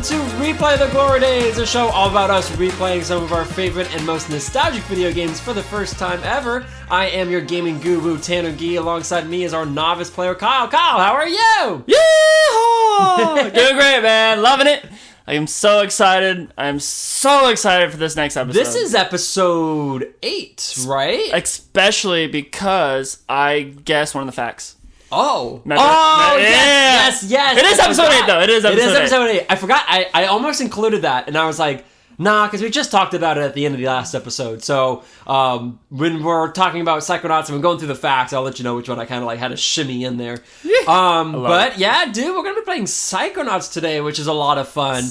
to Replay the Glory Days, a show all about us replaying some of our favorite and most nostalgic video games for the first time ever. I am your gaming guru, Tanner Gee. Alongside me is our novice player, Kyle. Kyle, how are you? Yeehaw! Doing great, man. Loving it. I am so excited. I'm so excited for this next episode. This is episode 8, right? Especially because I guessed one of the facts. Oh. Remember? Oh, yeah. yes. It is episode 8, though. It is episode 8. I forgot. I almost included that, and I was like, nah, because we just talked about it at the end of the last episode. So when we're talking about Psychonauts and we're going through the facts, I'll let you know which one I kind of like had a shimmy in there. But yeah, dude, we're going to be playing Psychonauts today, which is a lot of fun.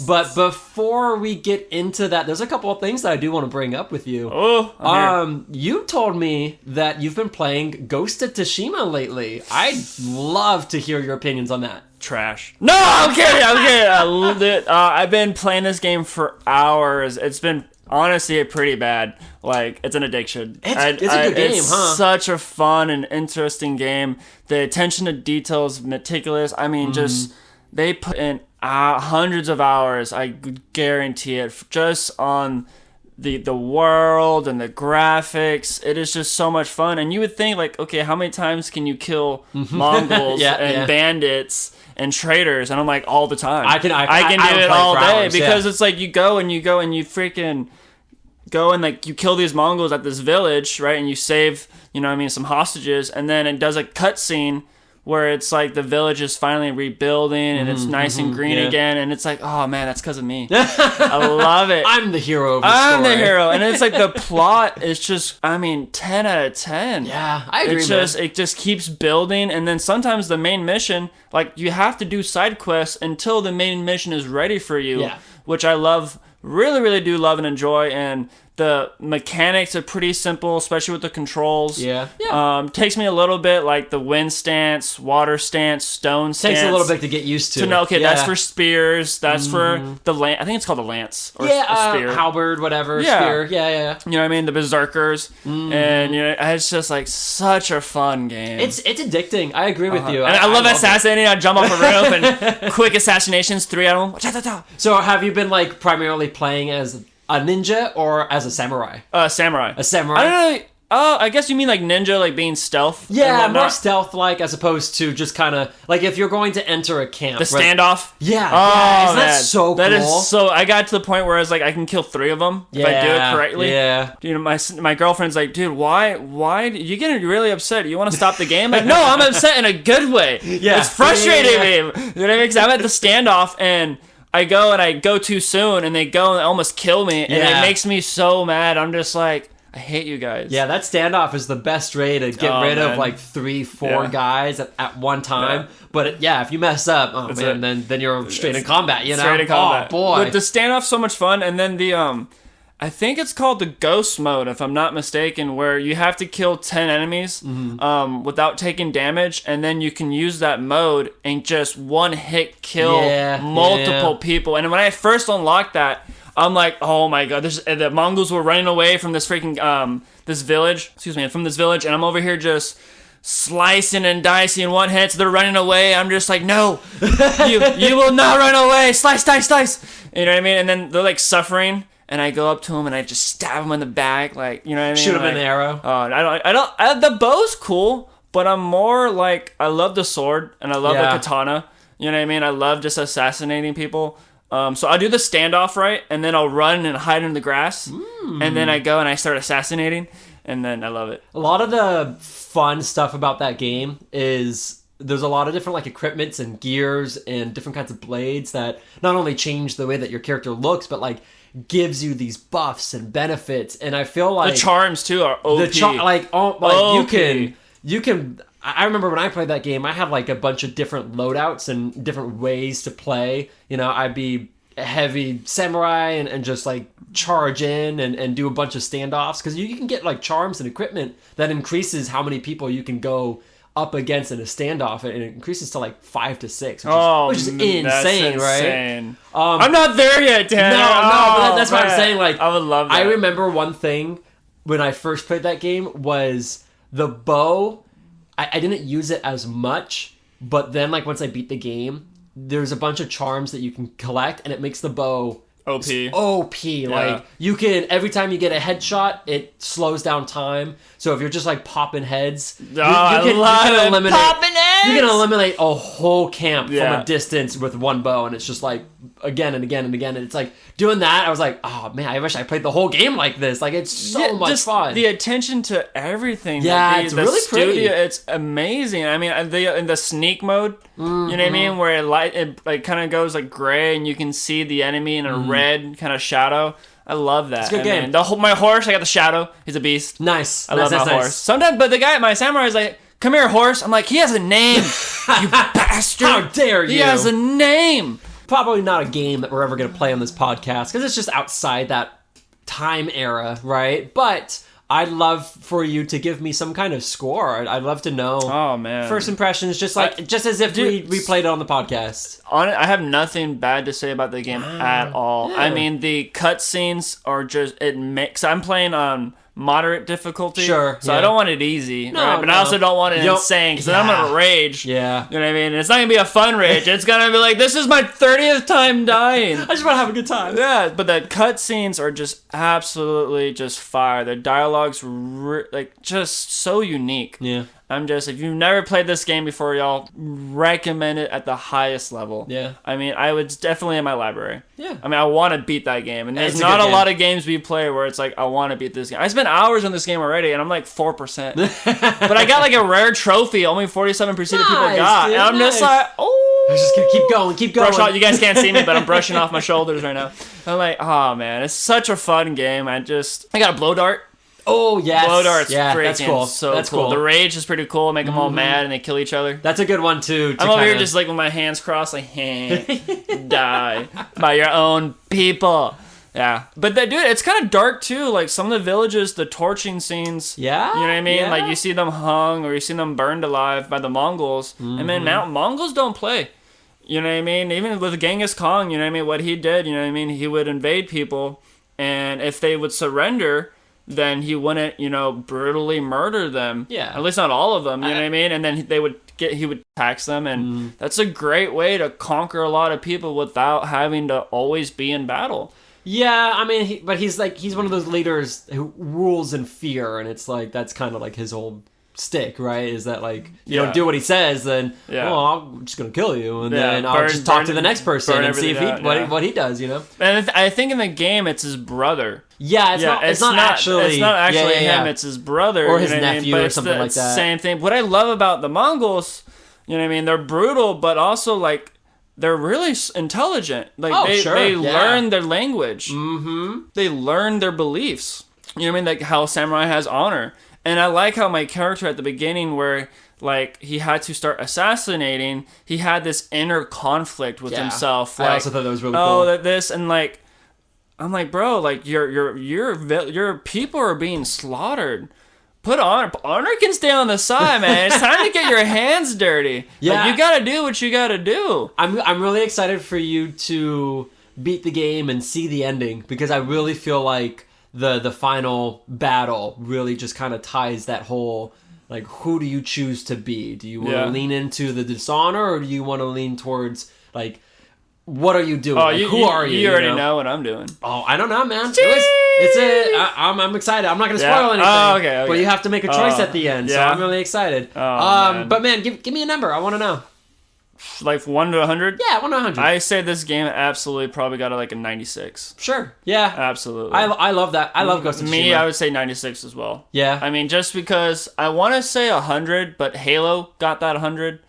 But before we get into that, there's a couple of things that I do want to bring up with you. Oh, I'm here. You told me that you've been playing Ghost of Tsushima lately. I'd love to hear your opinions on that. Trash. No, I'm kidding. I loved it. I've been playing this game for hours. It's been honestly pretty bad. Like, it's an addiction. It's a good game, it's such a fun and interesting game. The attention to detail is meticulous. I mean, just they put in hundreds of hours, I guarantee it, just on the world and the graphics. It is just so much fun. And you would think, like, okay, how many times can you kill Mongols and bandits and traitors? And I'm like, all the time. I can do it all day because it's like you go and you freaking go and like you kill these Mongols at this village, right? And you save, some hostages, and then it does a cutscene where it's like the village is finally rebuilding and it's nice and green again, and it's like, oh man, that's because of me. I love it. I'm the hero of the story. I'm the hero, and it's like the plot is just, 10 out of 10. Yeah, I agree. It just keeps building, and then sometimes the main mission, like you have to do side quests until the main mission is ready for you, which I love, really, really do love and enjoy, and the mechanics are pretty simple, especially with the controls. Takes me a little bit, like the wind stance, water stance, stone stance. Takes a little bit to get used to. To know, okay, that's for spears. That's for the lance. I think it's called the lance. Or spear. Halberd, whatever. Spear. Yeah. You know what I mean? The berserkers. And it's just like such a fun game. It's addicting. I agree with you. And I love assassinating. I jump off a roof and quick assassinations, 3 of them. So have you been like primarily playing as a ninja or as a samurai? Samurai. A samurai. I don't know. Oh, I guess you mean like ninja, like being stealth? Yeah, more stealth-like as opposed to just kind of like if you're going to enter a camp. The standoff? Yeah. Oh, isn't that so cool? That is so. I got to the point where I was like, I can kill 3 of them if I do it correctly. Yeah. My girlfriend's like, dude, why? You getting really upset? You want to stop the game? Like, no, I'm upset in a good way. Yeah. It's frustrating me. You know what I mean? Because I'm at the standoff and I go too soon, and they go and almost kill me, and it makes me so mad. I'm just like, I hate you guys. Yeah, that standoff is the best way to get rid of like 3-4 guys at one time. Yeah. But if you mess up, then you're straight in combat. Straight in combat. Oh boy, but the standoff's so much fun, and then the I think it's called the ghost mode, if I'm not mistaken, where you have to kill 10 enemies without taking damage, and then you can use that mode and just one hit kill multiple people. And when I first unlocked that, I'm like, oh my god, the Mongols were running away from this freaking this village, and I'm over here just slicing and dicing one hit, so they're running away. I'm just like, no, you will not run away. Slice, dice, dice. You know what I mean? And then they're like suffering. And I go up to him and I just stab him in the back, like, you know what I mean? Shoot him in the arrow. Oh, the bow's cool, but I'm more like, I love the sword and I love the katana. You know what I mean? I love just assassinating people. So I'll do the standoff right, and then I'll run and hide in the grass, and then I go and I start assassinating, and then I love it. A lot of the fun stuff about that game is there's a lot of different like equipments and gears and different kinds of blades that not only change the way that your character looks, but like gives you these buffs and benefits. And I feel like the charms too are OP. You can. I remember when I played that game, I had like a bunch of different loadouts and different ways to play. I'd be a heavy samurai and just like charge in and do a bunch of standoffs, because you can get like charms and equipment that increases how many people you can go up against in a standoff, and it increases to like 5 to 6, which is insane, right? I'm not there yet, Dan. No, that's what I'm saying. Like, I would love that. I remember one thing when I first played that game was the bow. I didn't use it as much, but then like once I beat the game, there's a bunch of charms that you can collect, and it makes the bow OP. OP. Like, you can, every time you get a headshot, it slows down time. So if you're just like popping heads, you can eliminate a whole camp from a distance with one bow, and it's just like again and again and again. And it's like doing that, I was like, oh man, I wish I played the whole game like this. Like, it's so much fun. The attention to everything. Yeah, it's really pretty. It's amazing. I mean, in the sneak mode, you know what I mean, where it like kind of goes like gray, and you can see the enemy in a red kind of shadow. I love that. It's a good game. My horse, I got the shadow. He's a beast. Nice. I love my horse. Sometimes, but my samurai is like, come here, horse. I'm like, he has a name. You bastard. How dare you? He has a name. Probably not a game that we're ever going to play on this podcast because it's just outside that time era, right? But I'd love for you to give me some kind of score. I'd love to know. Oh man, first impressions, just as if we played it on the podcast. I have nothing bad to say about the game at all. Yeah. I mean, the cutscenes are just I'm playing on moderate difficulty, so I don't want it easy, right? But I also don't want it insane because then I'm gonna rage. Yeah, you know what I mean. And it's not gonna be a fun rage. It's gonna be like, this is my 30th time dying. I just want to have a good time. Yeah, but the cutscenes are just absolutely just fire. The dialogue's like just so unique. Yeah. If you've never played this game before, y'all, recommend it at the highest level. Yeah. I mean, it's definitely in my library. Yeah. I mean, I want to beat that game. And there's not a lot of games we play where it's like, I want to beat this game. I spent hours on this game already, and I'm like 4%. But I got like a rare trophy only 47% of people got. Dude, and I'm just like, oh. I'm just going to keep going. You guys can't see me, but I'm brushing off my shoulders right now. I'm like, oh, man, it's such a fun game. I got a blow dart. Oh, yes. Blow dart's freaking that's cool. So cool. The rage is pretty cool. Make them all mad and they kill each other. That's a good one, too. I'm over here just like with my hands crossed, like, die by your own people. Yeah. But dude, it's kind of dark, too. Like, some of the villages, the torching scenes. Yeah? You know what I mean? Yeah. Like, you see them hung or you see them burned alive by the Mongols. And man, Mongols don't play. You know what I mean? Even with Genghis Khan, you know what I mean? What he did, you know what I mean? He would invade people, and if they would surrender, then he wouldn't, brutally murder them. Yeah. At least not all of them, you know what I mean? And then he would tax them, and that's a great way to conquer a lot of people without having to always be in battle. Yeah, I mean, he's one of those leaders who rules in fear, and it's like, that's kind of like his whole stick, right? Is that like, you don't do what he says, then I'm just gonna kill you, and then I'll just talk to the next person and see if what he does, And I think in the game it's his brother. Yeah, it's not actually him. It's his brother or his nephew or something like that. Same thing. What I love about the Mongols, you know what I mean? They're brutal, but also like they're really intelligent. Like they learn their language. Mm-hmm. They learn their beliefs. You know what I mean? Like how samurai has honor. And I like how my character at the beginning, where like he had to start assassinating, he had this inner conflict with himself. Like, I also thought that was really cool. Oh, this and like, I'm like, bro, like your people are being slaughtered. Put honor can stay on the side, man. It's time to get your hands dirty. Yeah, like, you gotta do what you gotta do. I'm really excited for you to beat the game and see the ending, because I really feel like the final battle really just kind of ties that whole, like, who do you choose to be? Do you want to lean into the dishonor, or do you want to lean towards, like, what are you doing? Oh, like, who are you? You already know what I'm doing. Oh, I don't know, man. I'm excited. I'm not going to spoil anything. Oh, okay. But you have to make a choice at the end, so I'm really excited. Man. But man, give me a number. I want to know. Like 1 to 100? Yeah, 1 to 100. I say this game absolutely probably got like a 96. Sure. Yeah. Absolutely. I love that. I love Ghost of Tsushima. Me, I would say 96 as well. Yeah. I mean, just because I want to say 100, but Halo got that 100.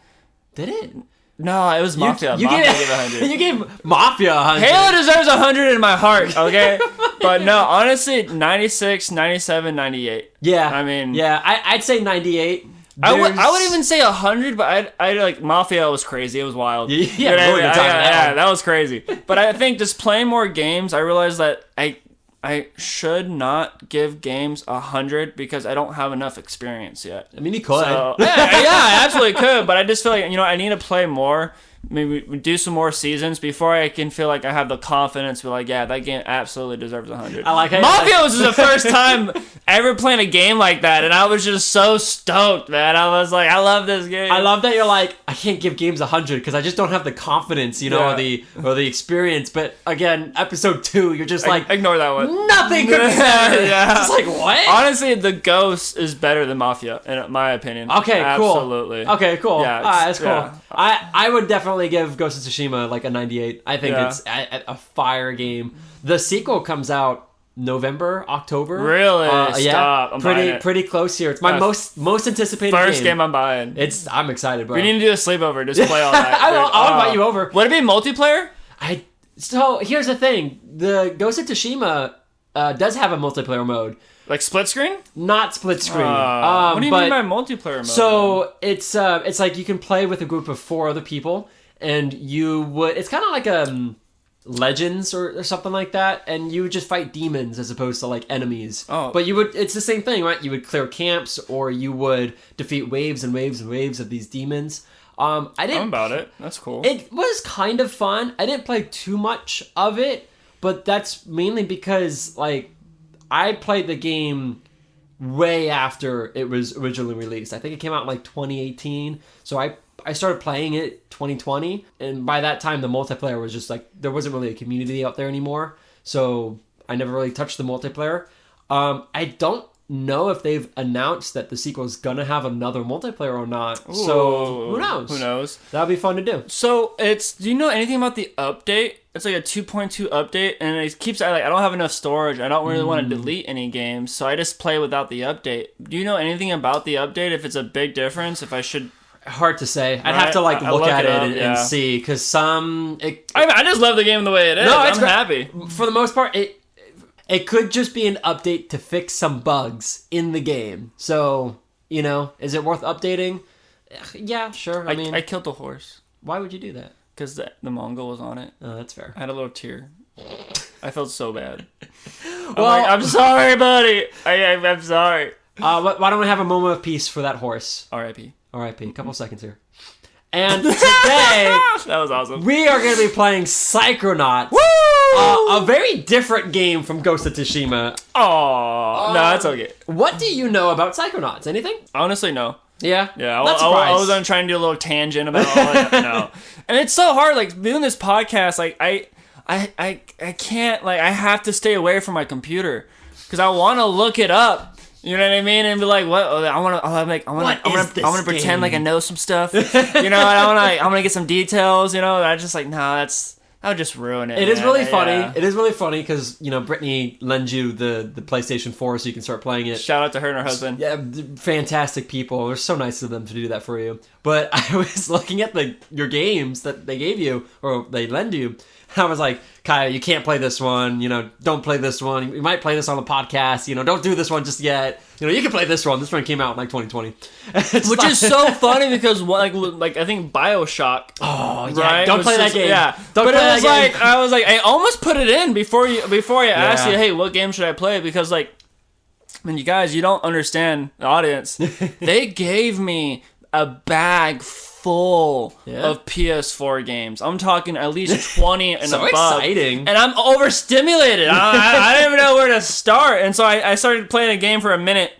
Did it? No, it was Mafia. Mafia gave 100. You gave Mafia 100. Halo deserves 100 in my heart, okay? But no, honestly, 96, 97, 98. Yeah. I mean... Yeah, I'd say 98. I would even say 100, but I like Mafia was crazy. It was wild. Yeah, really good time. Yeah, that was crazy. But I think just playing more games, I realized that I should not give games 100 because I don't have enough experience yet. I mean, you could. So, yeah, I absolutely could. But I just feel like I need to play more maybe do some more seasons before I can feel like I have the confidence to be like, yeah, that game absolutely deserves 100. I like it. Mafia was the first time ever playing a game like that, and I was just so stoked, man. I was like, I love this game. I love that you're like, I can't give games 100 because I just don't have the confidence, or the experience. But again, episode 2, you're just like, ignore that one. Nothing could be better. Yeah. It's like, what? Honestly, the Ghost is better than Mafia, in my opinion. Okay, cool. Absolutely. Okay, cool. Yeah, That's cool. yeah. I would definitely give Ghost of Tsushima like a 98. I think it's a fire game. The sequel comes out November, October. Really? Stop. I'm buying it. Pretty close here. It's my most anticipated first game I'm buying. I'm excited, bro. We need to do a sleepover. Just play all night. I'll invite you over. Would it be multiplayer? So here's the thing: the Ghost of Tsushima does have a multiplayer mode. Like split screen? Not split screen. What do you mean by multiplayer mode? So it's like you can play with a group of 4 other people, and it's kind of like Legends or something like that, and you would just fight demons as opposed to like enemies. Oh. But it's the same thing, right? You would clear camps, or you would defeat waves and waves and waves of these demons. I'm about it. That's cool. It was kind of fun. I didn't play too much of it, but that's mainly because like I played the game way after it was originally released. I think it came out in like 2018. So I started playing it 2020, and by that time the multiplayer was just like there wasn't really a community out there anymore. So I never really touched the multiplayer. I don't know if they've announced that the sequel is gonna have another multiplayer or not. Ooh, so who knows? Who knows? That'll be fun to do. So do you know anything about the update? It's like a 2.2 update, and it keeps I don't have enough storage. I don't really want to delete any games, so I just play without the update. Do you know anything about the update? If it's a big difference, if I should. Hard to say. I'd have to look at it and see, because I just love the game the way it is. I'm happy. For the most part, it could just be an update to fix some bugs in the game. So, is it worth updating? Yeah, sure. I mean, I killed the horse. Why would you do that? Because the Mongol was on it. Oh, that's fair. I had a little tear. I felt so bad. I'm sorry, buddy. I'm sorry. Why don't we have a moment of peace for that horse? R.I.P. R.I.P. A couple seconds here. And today, that was awesome. We are going to be playing Psychonauts. Woo! A very different game from Ghost of Tsushima. Oh, no, that's okay. What do you know about Psychonauts? Anything? Honestly, no. Yeah? Yeah, I was on trying to do a little tangent about all that. No. And it's so hard, like, doing this podcast, like, I can't, like, I have to stay away from my computer. Because I want to look it up. You know what I mean? And be like, what? I want to pretend like I know some stuff. I want to get some details. I just like, that would just ruin it. It is really funny. Yeah. It is really funny because Brittany lends you the PlayStation 4 so you can start playing it. Shout out to her and her husband. Yeah, fantastic people. They're so nice of them to do that for you. But I was looking at your games that they gave you or they lend you. I was like, Kaya, you can't play this one. Don't play this one. You might play this on the podcast. Don't do this one just yet. You can play this one. This one came out in like 2020, which is so funny because like I think BioShock. Oh yeah, right? Don't play that game. Yeah, but it was like I was like I almost put it in before I asked you, hey, what game should I play? Because like, you guys, you don't understand the audience. They gave me a bag full of PS4 games. I'm talking at least 20 and so above. Exciting. And I'm overstimulated. I didn't even know where to start. And so I started playing a game for a minute.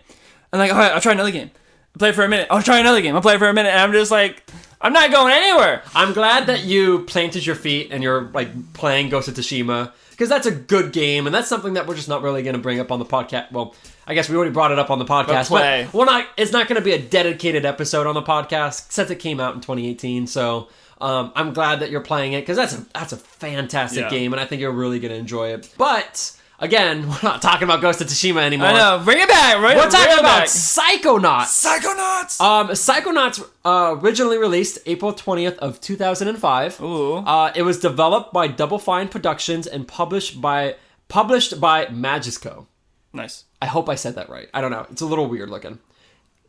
I'm like, all right, I'll try another game. I play for a minute. I'll try another game. I'll play for a minute. And I'm just like, I'm not going anywhere. I'm glad that you planted your feet and you're like playing Ghost of Tsushima, because that's a good game, and that's something that we're just not really going to bring up on the podcast. Well, I guess we already brought it up on the podcast, but it's not going to be a dedicated episode on the podcast since it came out in 2018. So I'm glad that you're playing it, because that's a fantastic game, and I think you're really going to enjoy it. But again, we're not talking about Ghost of Tsushima anymore. I know, bring it back. We're talking about Psychonauts. Psychonauts. Originally released April 20th of 2005. Ooh. It was developed by Double Fine Productions and published by Magisco. Nice. I hope I said that right. I don't know. It's a little weird looking.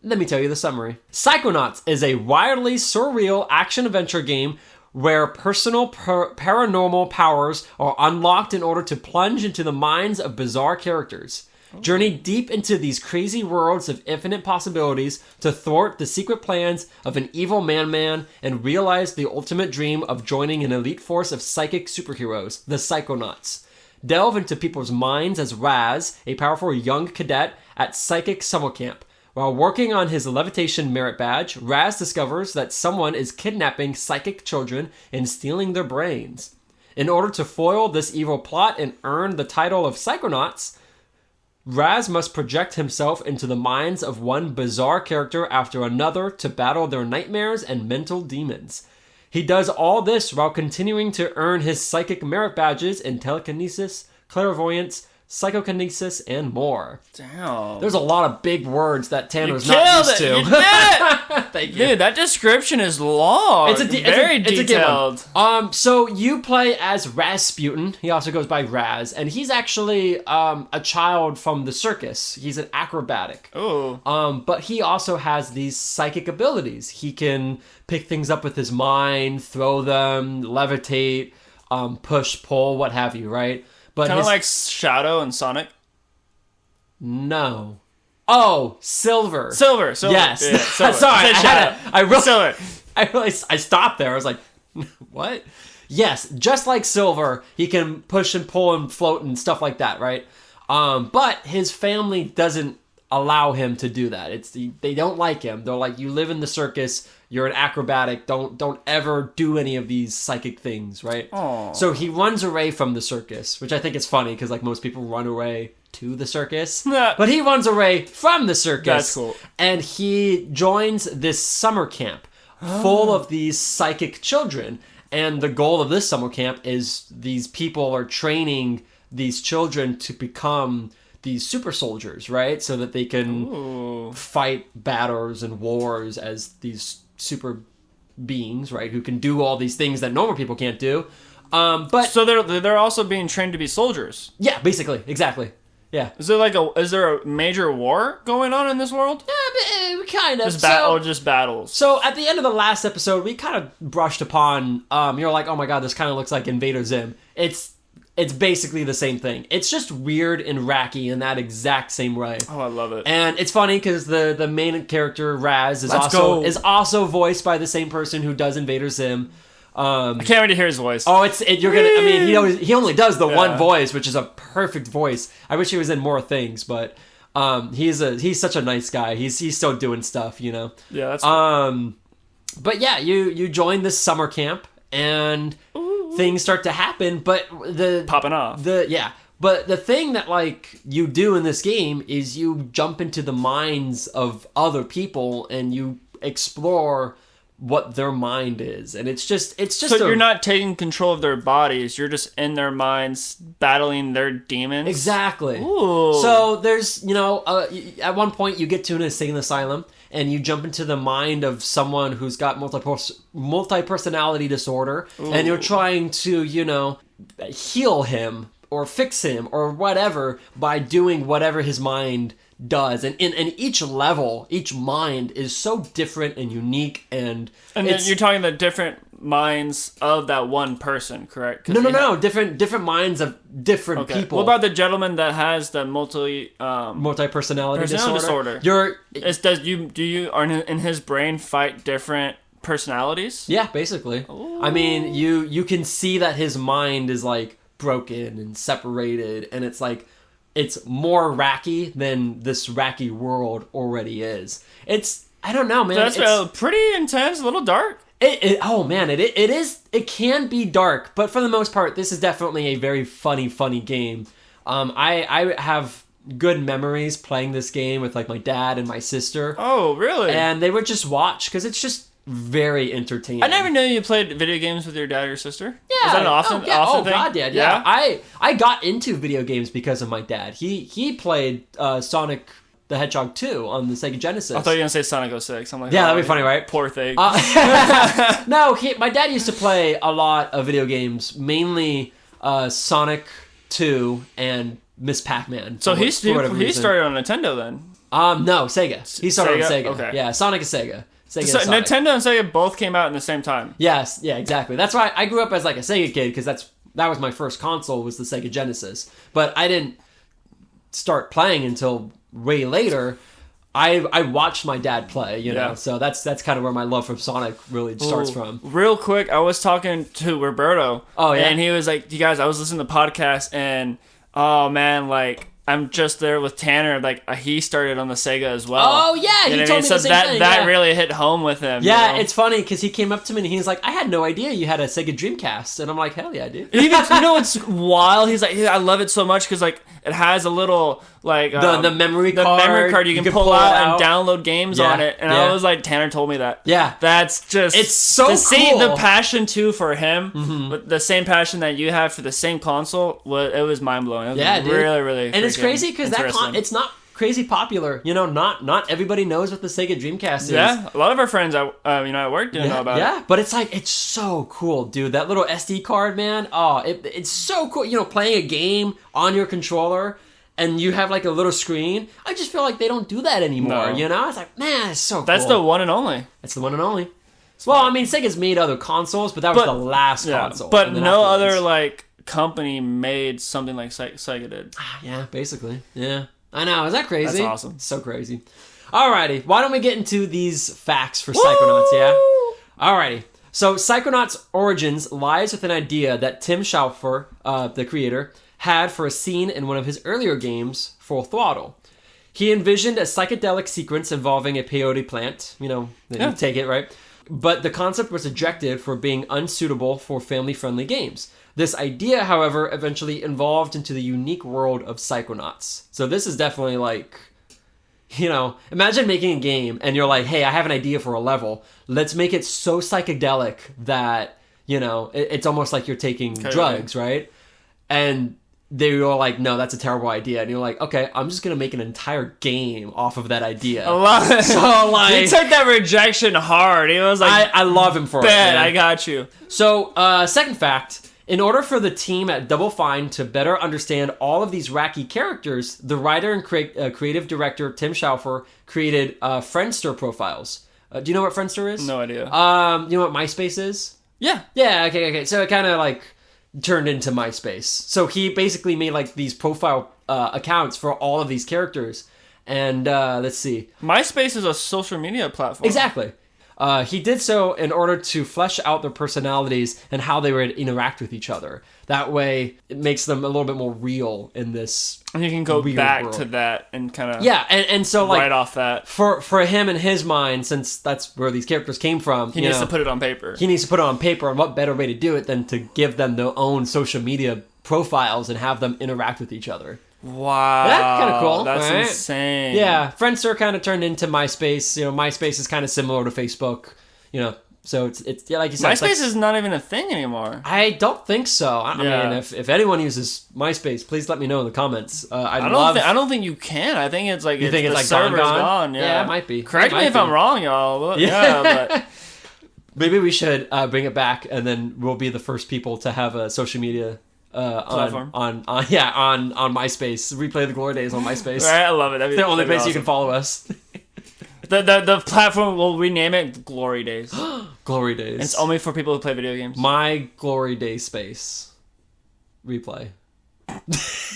Let me tell you the summary. Psychonauts is a wildly surreal action-adventure game where personal paranormal powers are unlocked in order to plunge into the minds of bizarre characters. Journey deep into these crazy worlds of infinite possibilities to thwart the secret plans of an evil man and realize the ultimate dream of joining an elite force of psychic superheroes, the Psychonauts. Delve into people's minds as Raz, a powerful young cadet at Psychic Summer Camp. While working on his levitation merit badge, Raz discovers that someone is kidnapping psychic children and stealing their brains. In order to foil this evil plot and earn the title of Psychonauts, Raz must project himself into the minds of one bizarre character after another to battle their nightmares and mental demons. He does all this while continuing to earn his psychic merit badges in telekinesis, clairvoyance, psychokinesis, and more. Damn. There's a lot of big words that Tanner's not used to. You did it! Thank you. Dude, that description is long. It's very detailed. So you play as Rasputin. He also goes by Raz, and he's actually a child from the circus. He's an acrobatic. Oh. But he also has these psychic abilities. He can pick things up with his mind, throw them, levitate, push, pull, what have you, right? But kind of like Shadow and Sonic? No. Oh, Silver. Silver. Yes. Yeah, Silver. Sorry, Silver. I stopped there. I was like, what? Yes, just like Silver, he can push and pull and float and stuff like that, right? But his family doesn't allow him to do that. They don't like him. They're like, you live in the circus, you're an acrobatic, don't ever do any of these psychic things, right? Aww. So he runs away from the circus, which I think is funny because like most people run away to the circus, but he runs away from the circus. That's cool. And he joins this summer camp full of these psychic children. And the goal of this summer camp is these people are training these children to become these super soldiers, right? So that they can fight battles and wars as these super beings, right? Who can do all these things that normal people can't do. But so they're also being trained to be soldiers. Yeah, basically, exactly. Yeah. Is there a major war going on in this world? Yeah, kind of. Just battles. So at the end of the last episode, we kind of brushed upon. You're like, oh my god, this kind of looks like Invader Zim. It's basically the same thing. It's just weird and wacky in that exact same way. Oh, I love it. And it's funny because the main character Raz is also voiced by the same person who does Invader Zim. I can't wait to hear his voice. Oh, you're gonna. I mean, he only does the one voice, which is a perfect voice. I wish he was in more things, but he's such a nice guy. He's still doing stuff, you know. Yeah, that's cool. But yeah, you join this summer camp and things start to happen, but popping off. But the thing that like you do in this game is you jump into the minds of other people and you explore what their mind is, and it's just so you're not taking control of their bodies, you're just in their minds battling their demons. Exactly. Ooh. So there's at one point you get to an insane asylum and you jump into the mind of someone who's got multi-personality disorder. Ooh. And you're trying to heal him or fix him or whatever by doing whatever his mind does, and each level, each mind is so different and unique, and then you're talking the different minds of that one person, correct? No, different minds of different people. What about the gentleman that has the multi-personality disorder? Do you in his brain fight different personalities? Yeah, basically. Ooh. I mean, you can see that his mind is like broken and separated, and it's like it's more wacky than this wacky world already is. I don't know, man. That's pretty intense, a little dark. Oh man, it is. It can be dark, but for the most part, this is definitely a very funny game. I have good memories playing this game with like my dad and my sister. Oh, really? And they would just watch because it's just very entertaining. I never knew you played video games with your dad or sister. Yeah. Is that an often thing? God, yeah. I got into video games because of my dad. He played Sonic the Hedgehog 2 on the Sega Genesis. I thought you were going to say Sonic 06. I'm like, yeah, that'd be funny, right? Poor thing. No, my dad used to play a lot of video games, mainly Sonic 2 and Miss Pac-Man. So he started on Nintendo then? No, Sega. He started on Sega. Okay. Yeah, Sonic is Sega. So Nintendo and Sega both came out in the same time. Yes, yeah, exactly. That's why I grew up as like a Sega kid because that was my first console was the Sega Genesis. But I didn't start playing until way later. I watched my dad play, you know, so that's kind of where my love for Sonic really starts from. Real quick, I was talking to Roberto. Oh, yeah? And he was like, you guys, I was listening to the podcast, and, oh, man, like, I'm just there with Tanner. Like, he started on the Sega as well. Oh, yeah, he told me the same thing. That really hit home with him. Yeah, you know? it's funny, because he came up to me, and he's like, I had no idea you had a Sega Dreamcast. And I'm like, hell yeah, dude. Even, you know what's wild? He's like, I love it so much, because, like, it has a little, like... the memory card. The memory card you can pull out and download games on it. And I was like, Tanner told me that. Yeah. That's just... It's so cool. See, the passion, too, for him, but the same passion that you have for the same console, it was mind-blowing. It was really, really And it's crazy, because it's not crazy popular. You know, not everybody knows what the Sega Dreamcast is. Yeah, a lot of our friends at work didn't know about it. Yeah, but it's so cool, dude. That little SD card, man. Oh, it's so cool. You know, playing a game on your controller and you have like a little screen. I just feel like they don't do that anymore. No. You know, it's like, man, it's so cool. That's the one and only. It's the one and only. Well, I mean, Sega's made other consoles, but that was the last console. But no other like company made something like Sega did. Yeah, basically. Yeah. I know. Is that crazy? That's awesome. So crazy. Alrighty. Why don't we get into these facts for Psychonauts, yeah? Alrighty. So Psychonauts' origins lies with an idea that Tim Schafer, the creator, had for a scene in one of his earlier games, Full Throttle. He envisioned a psychedelic sequence involving a peyote plant. You know, you take it, right? But the concept was ejected for being unsuitable for family-friendly games. This idea, however, eventually evolved into the unique world of Psychonauts. So this is definitely like, you know, imagine making a game and you're like, hey, I have an idea for a level. Let's make it so psychedelic that, you know, it's almost like you're taking drugs, right? And they were like, no, that's a terrible idea. And you're like, okay, I'm just going to make an entire game off of that idea. I love it. So, like... He took that rejection hard. He was like... I love him for it. I got you. So, second fact... In order for the team at Double Fine to better understand all of these wacky characters, the writer and creative director Tim Schafer created Friendster profiles. Do you know what Friendster is? No idea. You know what MySpace is? Yeah. Yeah, okay. So it kind of like turned into MySpace. So he basically made like these profile accounts for all of these characters. And let's see. MySpace is a social media platform. Exactly. He did so in order to flesh out their personalities and how they would interact with each other. That way, it makes them a little bit more real in this. And you can go back world. To that and kind of and so like right off that for him in his mind, since that's where these characters came from, he needs to put it on paper. He needs to put it on paper, and what better way to do it than to give them their own social media profiles and have them interact with each other. Wow. That's kind of cool. That's right? insane. Yeah. Friendster kind of turned into MySpace. You know, MySpace is kind of similar to Facebook. You know, so it's like you said. MySpace is not even a thing anymore. I don't think so. I mean, if anyone uses MySpace, please let me know in the comments. I don't think you can. I think it's like you think it's like server's gone. Yeah, it might be. Correct me if I'm wrong, y'all. Yeah, but maybe we should bring it back, and then we'll be the first people to have a social media platform on MySpace. Replay the glory days on MySpace. Right, I love it. It's the only place you can follow us. The platform, we'll rename it Glory Days. Glory Days. And it's only for people who play video games. My Glory Day Space. Replay.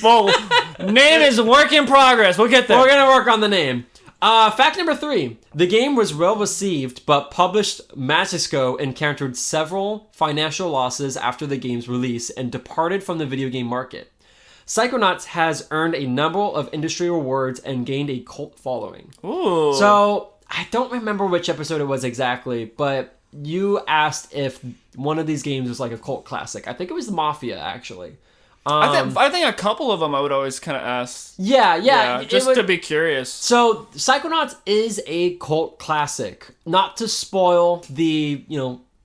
Well, name is work in progress. We'll get there. We're going to work on the name. Fact number 3. The game was well received, but published Masisco encountered several financial losses after the game's release and departed from the video game market. Psychonauts has earned a number of industry awards and gained a cult following. Ooh. So, I don't remember which episode it was exactly, but you asked if one of these games was like a cult classic. I think it was the Mafia, actually. I think a couple of them I would always kind of ask. Yeah. Just to be curious. So, Psychonauts is a cult classic. Not to spoil the,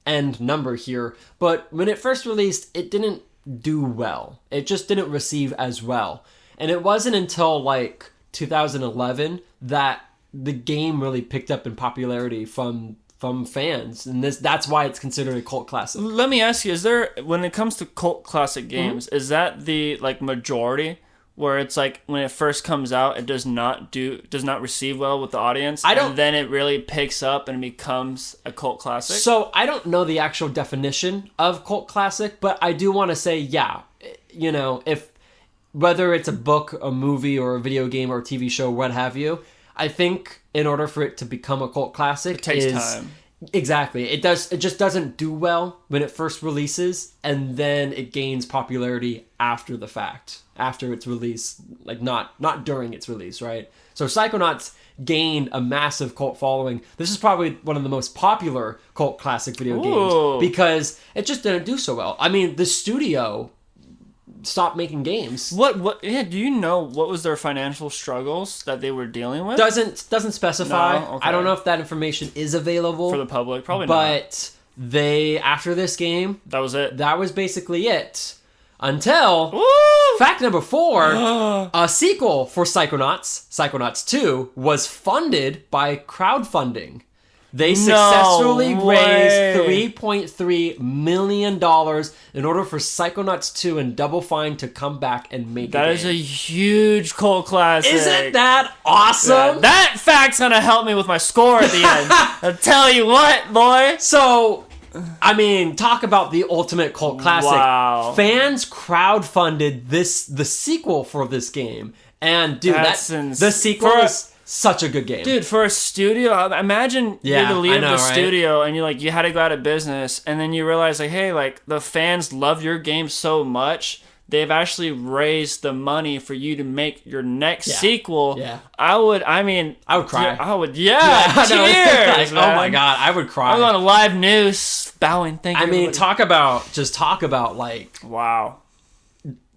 end number here, but when it first released, it didn't do well. It just didn't receive as well. And it wasn't until like 2011 that the game really picked up in popularity from fans, and that's why it's considered a cult classic. Let me ask you, is there, when it comes to cult classic games, is that the like majority where it's like when it first comes out it does not receive well with the audience and then it really picks up and becomes a cult classic? So I don't know the actual definition of cult classic, but I do want to say if whether it's a book, a movie, or a video game, or a TV show, what have you, I think in order for it to become a cult classic, it takes time. Exactly. It just doesn't do well when it first releases, and then it gains popularity after the fact, after its release, like not during its release, right? So Psychonauts gained a massive cult following. This is probably one of the most popular cult classic video games because it just didn't do so well. I mean, the studio stopped making games. Yeah, do you know what was their financial struggles that they were dealing with? Doesn't specify. No? Okay. I don't know if that information is available for the public. Probably not. But they, after this game, that was it. That was basically it. Until fact number 4, a sequel for Psychonauts, Psychonauts 2, was funded by crowdfunding. They successfully raised $3.3 million in order for Psychonauts 2 and Double Fine to come back and make it. That is a huge cult classic. Isn't that awesome? Yeah, that fact's gonna help me with my score at the end. I'll tell you what, boy. So, I mean, talk about the ultimate cult classic. Wow. Fans crowdfunded the sequel for this game. And, dude, the sequel is such a good game. Dude, for a studio, imagine you're the lead of the studio and you had to go out of business, and then you realize, like, hey, like, the fans love your game so much, they've actually raised the money for you to make your next sequel. Yeah. I would cry. Cheers. Like, oh my God, I would cry. I'm on a live news bowing. Thank you. I mean, talk about like, wow,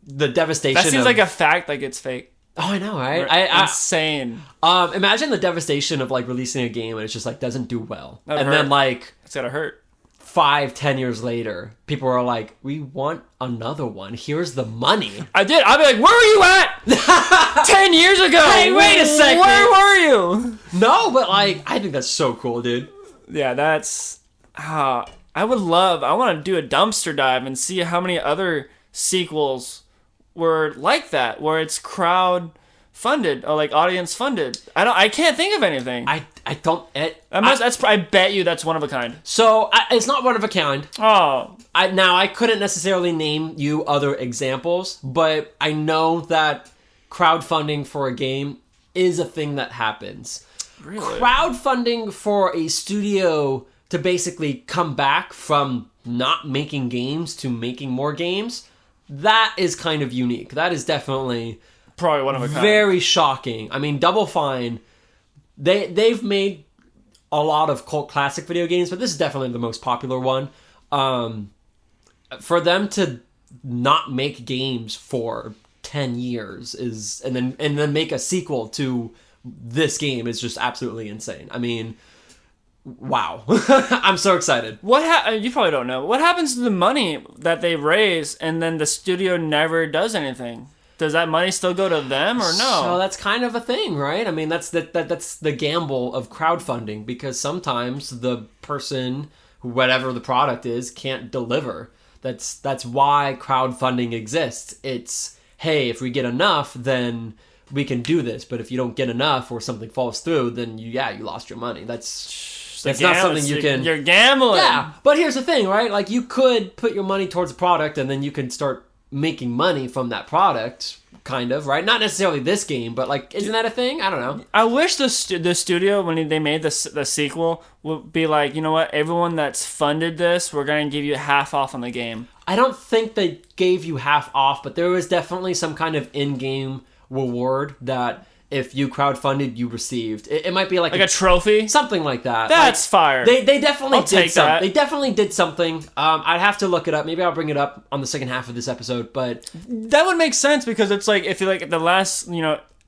the devastation. That seems like a fact, like it's fake. Oh, I know, right? Insane. Imagine the devastation of like releasing a game and it's just like doesn't do well, then like it's gotta hurt. 5-10 years later, people are like, we want another one. Here's the money. I'd be like, where were you at 10 years ago? Hey, wait a second. Where were you? No, but like, I think that's so cool, dude. Yeah, that's... I want to do a dumpster dive and see how many other sequels were like that, where it's crowd funded or like audience funded. I can't think of anything. I bet you that's one of a kind. So it's not one of a kind. Oh, I couldn't necessarily name you other examples, but I know that crowdfunding for a game is a thing that happens. Really? Crowdfunding for a studio to basically come back from not making games to making more games, that is kind of unique. That is definitely probably one of a kind. Very shocking. I mean, Double Fine, they've made a lot of cult classic video games, but this is definitely the most popular one. For them to not make games for 10 years and then make a sequel to this game is just absolutely insane. I mean, wow. I'm so excited. You probably don't know. What happens to the money that they raise and then the studio never does anything? Does that money still go to them or no? So that's kind of a thing, right? I mean, that's the gamble of crowdfunding, because sometimes the person, whatever the product is, can't deliver. That's why crowdfunding exists. It's, hey, if we get enough, then we can do this. But if you don't get enough or something falls through, then you lost your money. That's not something you can... You're gambling. Yeah, but here's the thing, right? Like, you could put your money towards a product and then you can start making money from that product, kind of, right? Not necessarily this game, but like, isn't that a thing? I don't know. I wish the studio, when they made the sequel, would be like, you know what, everyone that's funded this, we're going to give you half off on the game. I don't think they gave you half off, but there was definitely some kind of in-game reward that if you crowdfunded, you received. It might be like a trophy? Something like that. That's fire. They definitely did something. That. They definitely did something. I'd have to look it up. Maybe I'll bring it up on the second half of this episode, but... That would make sense, because it's like, if you like the last,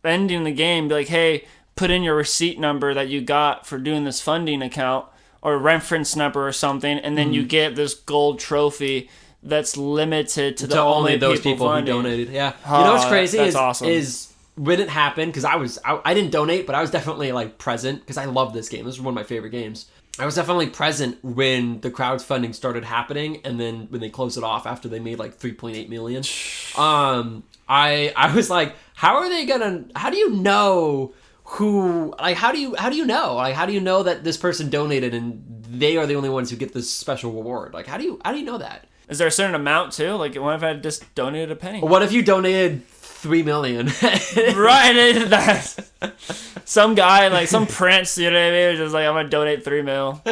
ending the game, be like, hey, put in your receipt number that you got for doing this funding account, or reference number or something, and then you get this gold trophy that's limited to the only those people who donated. Yeah. You know what's crazy is when it happened, because I didn't donate, but I was definitely like present, because I love this game. This is one of my favorite games. I was definitely present when the crowdfunding started happening, and then when they closed it off after they made like 3.8 million. I was like, how do you know who, like, how do you know? Like, how do you know that this person donated and they are the only ones who get this special reward? Like, how do you know that? Is there a certain amount too? Like, what if I just donated a penny? What if you donated 3 million. Right, that's some guy, like some prince, you know what I mean? Just like, I'm gonna donate 3 mil.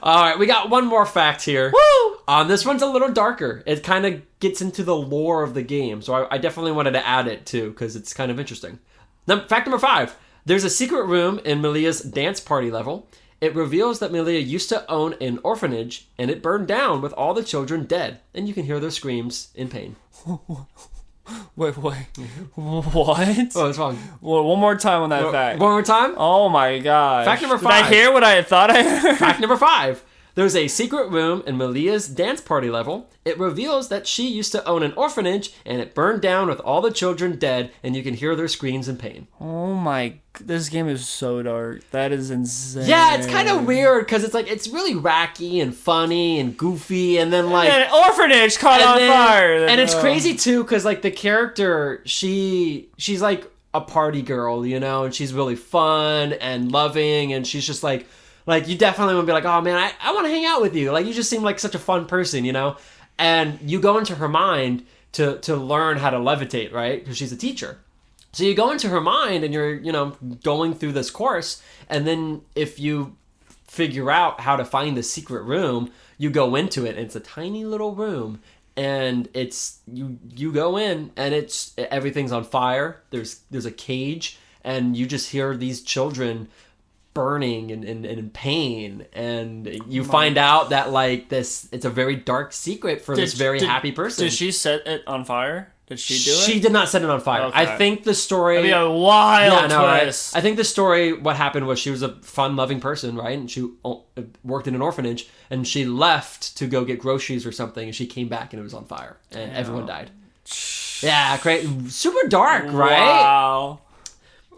All right, we got one more fact here. Woo! This one's a little darker. It kind of gets into the lore of the game, so I definitely wanted to add it too because it's kind of interesting. Fact number 5. There's a secret room in Milia's dance party level. It reveals that Milia used to own an orphanage, and it burned down with all the children dead, and you can hear their screams in pain. Wait. What? Oh, what's wrong? Well, one more time on that fact. One more time? Oh my gosh. Fact number 5. Did I hear what I thought I heard? Fact number 5. There's a secret room in Milia's dance party level. It reveals that she used to own an orphanage, and it burned down with all the children dead, and you can hear their screams in pain. Oh my, this game is so dark. That is insane. Yeah, it's kind of weird, because it's really wacky and funny and goofy, and then like... And an orphanage caught on fire. And it's crazy too, because like the character, she's like a party girl, you know, and she's really fun and loving, and she's just like you definitely want to be like, oh man, I want to hang out with you. Like, you just seem like such a fun person, you know? And you go into her mind to learn how to levitate, right? Because she's a teacher. So you go into her mind and you're, you know, going through this course. And then if you figure out how to find the secret room, you go into it. And it's a tiny little room. And it's, you go in and everything's on fire. There's a cage. And you just hear these children burning and in pain, and you find out that like it's a very dark secret for this very happy person. Did she set it on fire? Did she do it? She did not set it on fire. Okay. I think the story... That'd be a wild twist. Right? I think the story, what happened was she was a fun-loving person, right? And she worked in an orphanage, and she left to go get groceries or something, and she came back and it was on fire, and everyone died. Yeah, great. Super dark, right? Wow.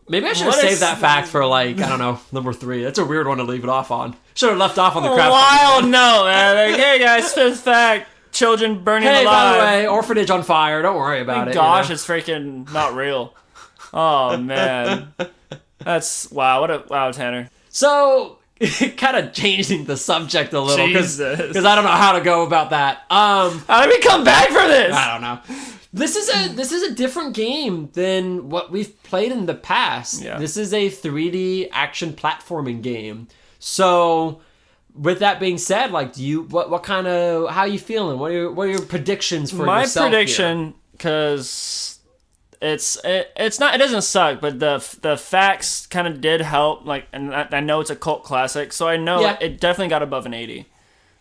Maybe I should have saved that fact for, like, I don't know, number 3. That's a weird one to leave it off on. Should have left off on the crap. Wild note, man. Like, hey, guys, 5th fact. Children burning alive. Hey, by the way, orphanage on fire. Don't worry about it. Gosh, you know? It's freaking not real. Oh, man. That's... Wow, Tanner. So, kind of changing the subject a little. Jesus. Because I don't know how to go about that. How did we come back for this? I don't know. This is a different game than what we've played in the past. Yeah. This is a 3D action platforming game. So, with that being said, like, what kind of, how are you feeling? What are your predictions for yourself? My prediction, because it doesn't suck, but the facts kind of did help. Like, and I know it's a cult classic, so I know it definitely got above an 80,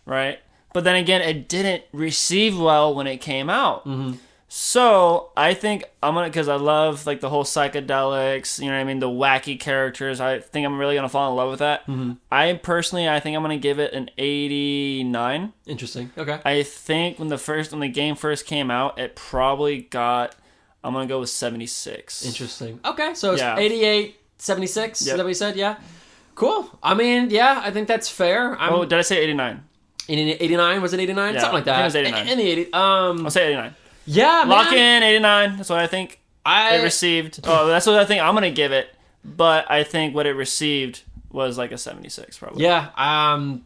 right? But then again, it didn't receive well when it came out. Mm-hmm. So, I think because I love, like, the whole psychedelics, you know what I mean, the wacky characters, I think I'm really going to fall in love with that. Mm-hmm. I think I'm going to give it an 89. Interesting. Okay. I think when the game first came out, it probably got, I'm going to go with 76. Interesting. Okay, so it's 88, 76, is that what you said? Yeah. Cool. I mean, yeah, I think that's fair. Did I say 89? 89? Was it 89? Yeah, Something like that. I think it was 89. In the 80. I'll say 89. Yeah, Lock in 89. That's what I think it received. Oh, that's what I think I'm gonna give it. But I think what it received was like a 76, probably. Yeah.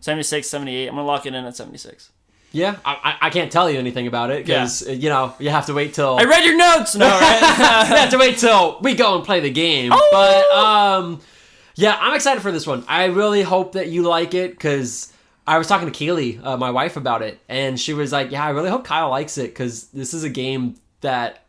76, 78. I'm gonna lock it in at 76. Yeah. I can't tell you anything about it because you know you have to wait till I read your notes. No, right? You have to wait till we go and play the game. Oh! But yeah, I'm excited for this one. I really hope that you like it because I was talking to Keely, my wife, about it, and she was like, yeah, I really hope Kyle likes it, because this is a game that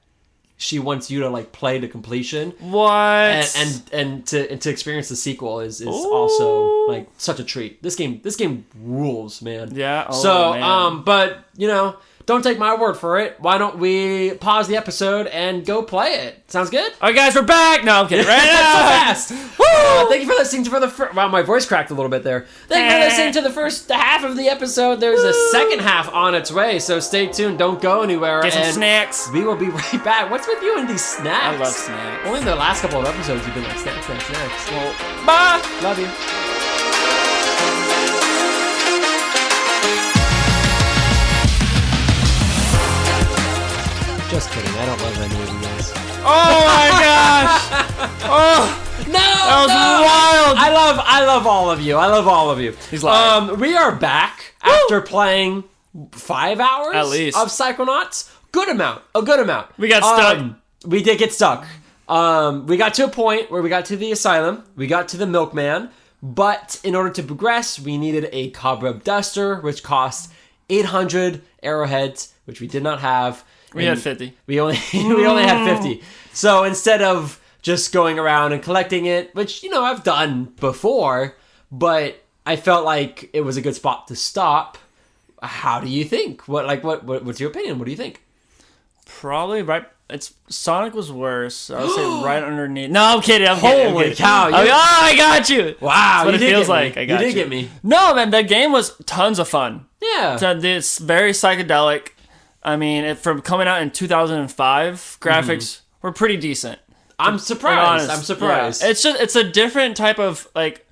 she wants you to, like, play to completion. What? And to experience the sequel is also, like, such a treat. This game rules, man. Yeah. Man. But, you know, don't take my word for it. Why don't we pause the episode and go play it? Sounds good? All right, guys, we're back. No, I'm kidding. Right now. So fast. Woo! Thank you for listening to Wow, my voice cracked a little bit there. Thank you for listening to the first half of the episode. There's a second half on its way, so stay tuned. Don't go anywhere. Get some snacks. We will be right back. What's with you and these snacks? I love snacks. Only in the last couple of episodes you've been like, snacks. Well, bye. Love you. Just kidding. I don't love any of you guys. Oh my gosh! Oh no! That was wild. I love all of you. I love all of you. He's lying. We are back after playing 5 hours at least of Psychonauts. A good amount. We got stuck. we did get stuck. We got to a point where we got to the asylum. We got to the milkman. But in order to progress, we needed a cobweb duster, which cost 800 arrowheads, which we did not have. We had 50. We only had 50. So instead of just going around and collecting it, which, you know, I've done before, but I felt like it was a good spot to stop. How do you think? What's your opinion? What do you think? Probably right. Sonic was worse. I would say right underneath. No, I'm kidding. Holy cow! I got you. Wow, that's what it feels like. I got you. You did get me. No, man, that game was tons of fun. Yeah, it's very psychedelic. I mean, from coming out in 2005, graphics were pretty decent. I'm surprised. Yeah. It's a different type of like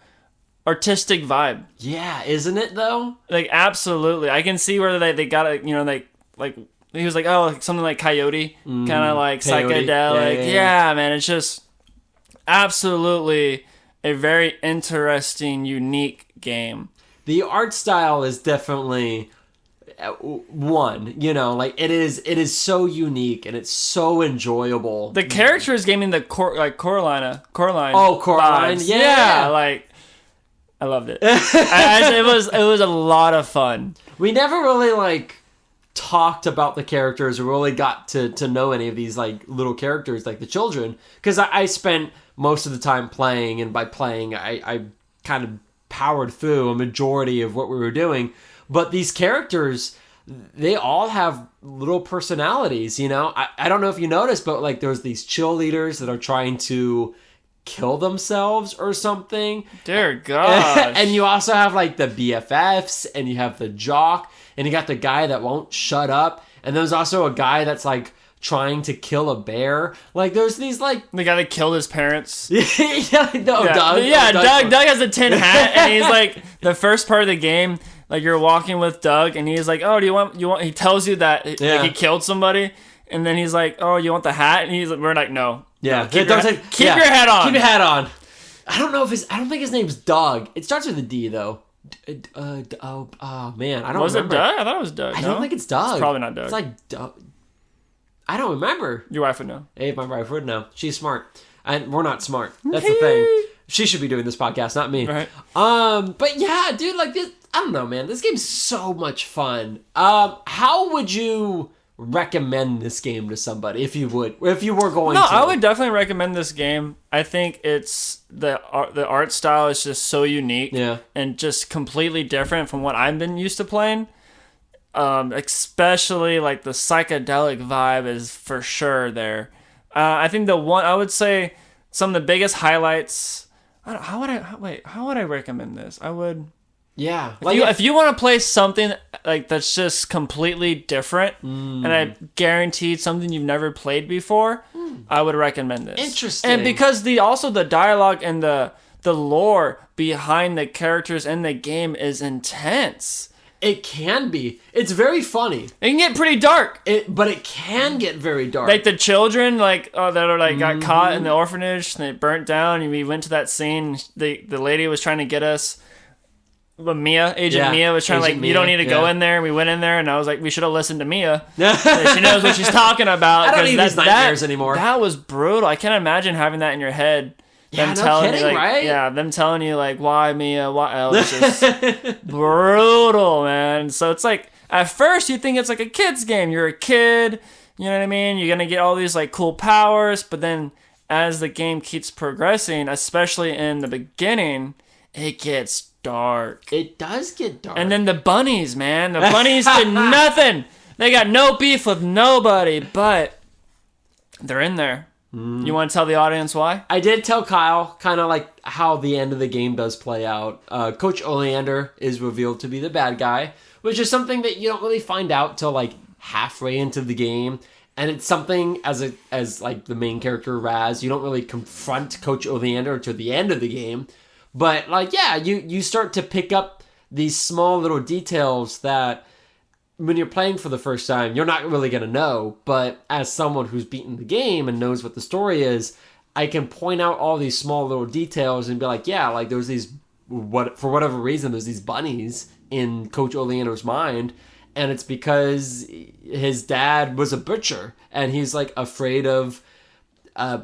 artistic vibe. Yeah, isn't it though? Like absolutely, I can see where they got it. You know, like he was like, oh, like something like Coyote, kind of like Peyote. psychedelic. Yeah, man, it's just absolutely a very interesting, unique game. The art style is definitely one. You know, like it is so unique and it's so enjoyable. The characters gave me the Coraline. Oh, Coraline, vibes. yeah, like I loved it. It was a lot of fun. We never really talked about the characters or really got to know any of these like little characters, like the children, because I spent most of the time playing, and by playing I kind of powered through a majority of what we were doing. But these characters, they all have little personalities, you know. I don't know if you noticed, but like there's these cheerleaders that are trying to kill themselves or something. Dear God. And you also have like the BFFs, and you have the jock, and you got the guy that won't shut up, and there's also a guy that's like trying to kill a bear. Like there's these like the guy that killed his parents. Doug. Doug has a tin hat, and he's like the first part of the game. Like you're walking with Doug, and he's like, "Oh, do you want?" He tells you that like, he killed somebody, and then he's like, "Oh, you want the hat?" And we're like, "No, yeah, no, keep your hat on. Keep your hat on." I don't think his name's Doug. It starts with a D though. Oh man, I don't. Was remember. it Doug? I thought it was Doug. I don't think it's Doug. It's probably not Doug. It's like Doug. I don't remember. Your wife would know. Hey, my wife would know. She's smart, and we're not smart. That's the thing. She should be doing this podcast, not me. Right. But yeah, dude, like this. I don't know, man. This game's so much fun. How would you recommend this game to somebody if you were going to? No, I would definitely recommend this game. I think it's the art style is just so unique, and just completely different from what I've been used to playing. Especially like the psychedelic vibe is for sure there. I think I would say some of the biggest highlights. How would I recommend this? I would. Yeah. If you want to play something like that's just completely different, and I guaranteed something you've never played before, I would recommend this. Interesting. And because the dialogue and the lore behind the characters in the game is intense. It can be. It's very funny. It can get pretty dark. But it can get very dark. Like the children, that are got caught in the orphanage and they burnt down. And we went to that scene. The lady was trying to get us. Agent Mia was trying you don't need to go in there. We went in there, and I was like, we should have listened to Mia. She knows what she's talking about. I don't need these nightmares anymore. That was brutal. I can't imagine having that in your head. Yeah, no kidding, right? Yeah, them telling you like, why Mia? Why? Oh, it's just brutal, man. So it's like at first you think it's like a kid's game. You're a kid, you know what I mean? You're gonna get all these like cool powers, but then as the game keeps progressing, especially in the beginning, it gets dark. It does get dark. And then the bunnies, man. The bunnies did nothing. They got no beef with nobody, but they're in there. You want to tell the audience why? I did tell Kyle kind of like how the end of the game does play out. Coach Oleander is revealed to be the bad guy, which is something that you don't really find out till like halfway into the game. And it's something as like the main character Raz, you don't really confront Coach Oleander until the end of the game. But like, yeah, you start to pick up these small little details that when you're playing for the first time, you're not really going to know. But as someone who's beaten the game and knows what the story is, I can point out all these small little details and be like, yeah, like there's these, for whatever reason, there's these bunnies in Coach Oleander's mind. And it's because his dad was a butcher and he's like afraid of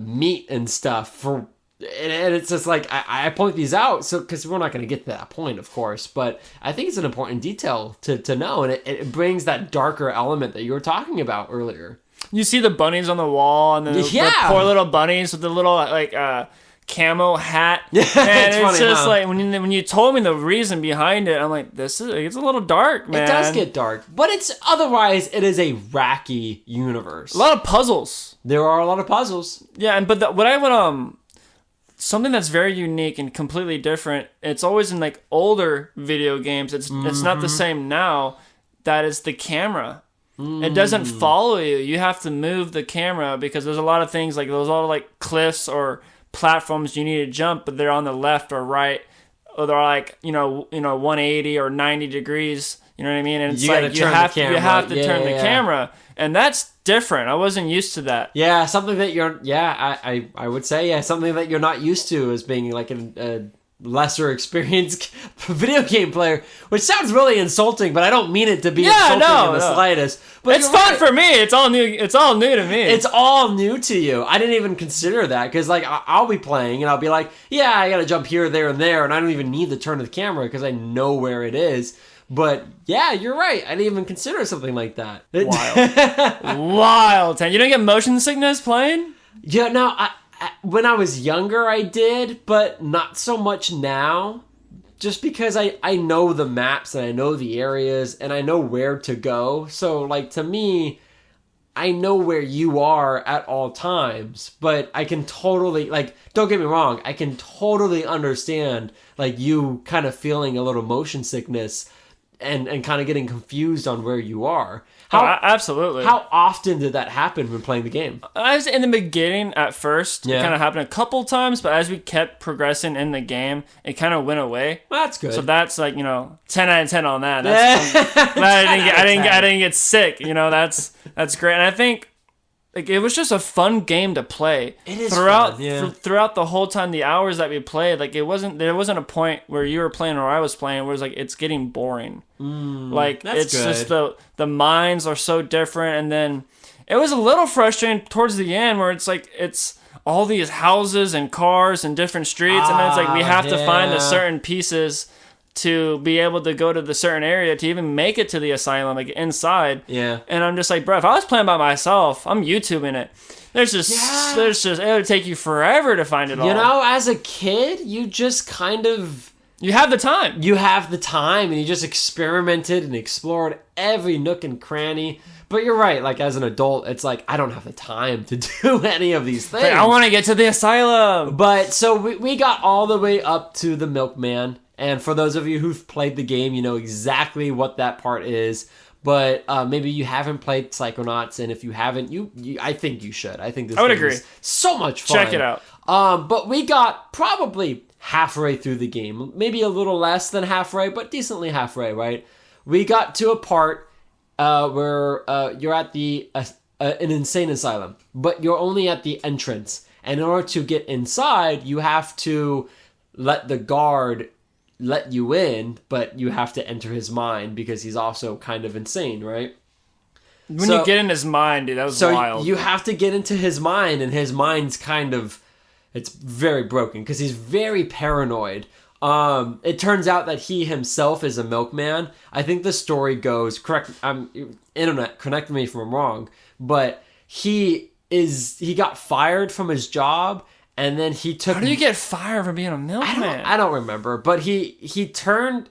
meat and stuff for. And it's just like I point these out so because we're not going to get to that point, of course, but I think it's an important detail to know, and it brings that darker element that you were talking about earlier. You see the bunnies on the wall, and the poor little bunnies with the little like camo hat, and it's funny, just huh? like when you told me the reason behind it, I'm like, it's a little dark, man. It does get dark, but it is a wacky universe. A lot of puzzles. There are a lot of puzzles. Yeah, but what I would something that's very unique and completely different. It's always in like older video games. It's not the same now. That is the camera. It doesn't follow you. You have to move the camera because there's a lot of things like those all like cliffs or platforms you need to jump, but they're on the left or right, or they're like 180 or 90 degrees. You know what I mean? And it's you have to turn the camera, and that's different. I wasn't used to that. Yeah, something that you're. Yeah, I would say something that you're not used to as being like a lesser experienced video game player, which sounds really insulting, but I don't mean it to be insulting in the slightest. But it's fun for me. It's all new. It's all new to me. It's all new to you. I didn't even consider that because like I'll be playing and I'll be like, yeah, I got to jump here, there, and there, and I don't even need to turn the camera because I know where it is. But yeah, you're right. I didn't even consider something like that. Wild. You don't get motion sickness playing? Yeah, no. When I was younger, I did, but not so much now. Just because I know the maps and I know the areas and I know where to go. So, like, to me, I know where you are at all times. But I can totally, like, don't get me wrong, I can totally understand, like, you kind of feeling a little motion sickness and kind of getting confused on where you are. Absolutely. How often did that happen when playing the game? I was in the beginning at first. It kind of happened a couple times, but as we kept progressing in the game, it kind of went away. Well, that's good. So that's like 10 out of 10 on that. I didn't get sick. That's great. And I think like it was just a fun game to play. It is throughout fun, yeah. Throughout the whole time, the hours that we played, like there wasn't a point where you were playing or I was playing where it was like it's getting boring. Like it's good. Just the minds are so different, and then it was a little frustrating towards the end where it's like it's all these houses and cars and different streets, and then it's like we have to find the certain pieces to be able to go to the certain area to even make it to the asylum, like inside. Yeah. And I'm just like, bro, if I was playing by myself, I'm YouTubing it. There's just it would take you forever to find it all. As a kid, you just kind of... You have the time. You have the time, and you just experimented and explored every nook and cranny. But you're right, like, as an adult, it's like, I don't have the time to do any of these things. Like, I want to get to the asylum. But, so we got all the way up to the milkman. And for those of you who've played the game, you know exactly what that part is. But maybe you haven't played Psychonauts, and if you haven't, I think you should. I think this game is so much fun. Check it out. But we got probably halfway through the game. Maybe a little less than halfway, but decently halfway, right? We got to a part where you're at an insane asylum, but you're only at the entrance. And in order to get inside, you have to let the guard let you in, but you have to enter his mind because he's also kind of insane, right? When you get in his mind, dude, that was wild. You have to get into his mind, and his mind's kind of, it's very broken because he's very paranoid. It turns out that he himself is a milkman. I think the story goes, internet, correct me if I'm wrong, but he got fired from his job. And then he took... How do you get fired for being a milkman? I don't remember. But he turned...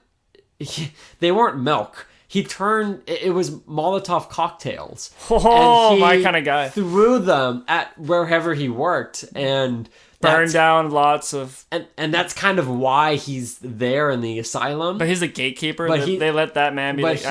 they weren't milk. He turned... It was Molotov cocktails. Oh, my kind of guy. Threw them at wherever he worked. And... Burned down lots of... And that's kind of why he's there in the asylum. But he's a gatekeeper. But they let that man be like...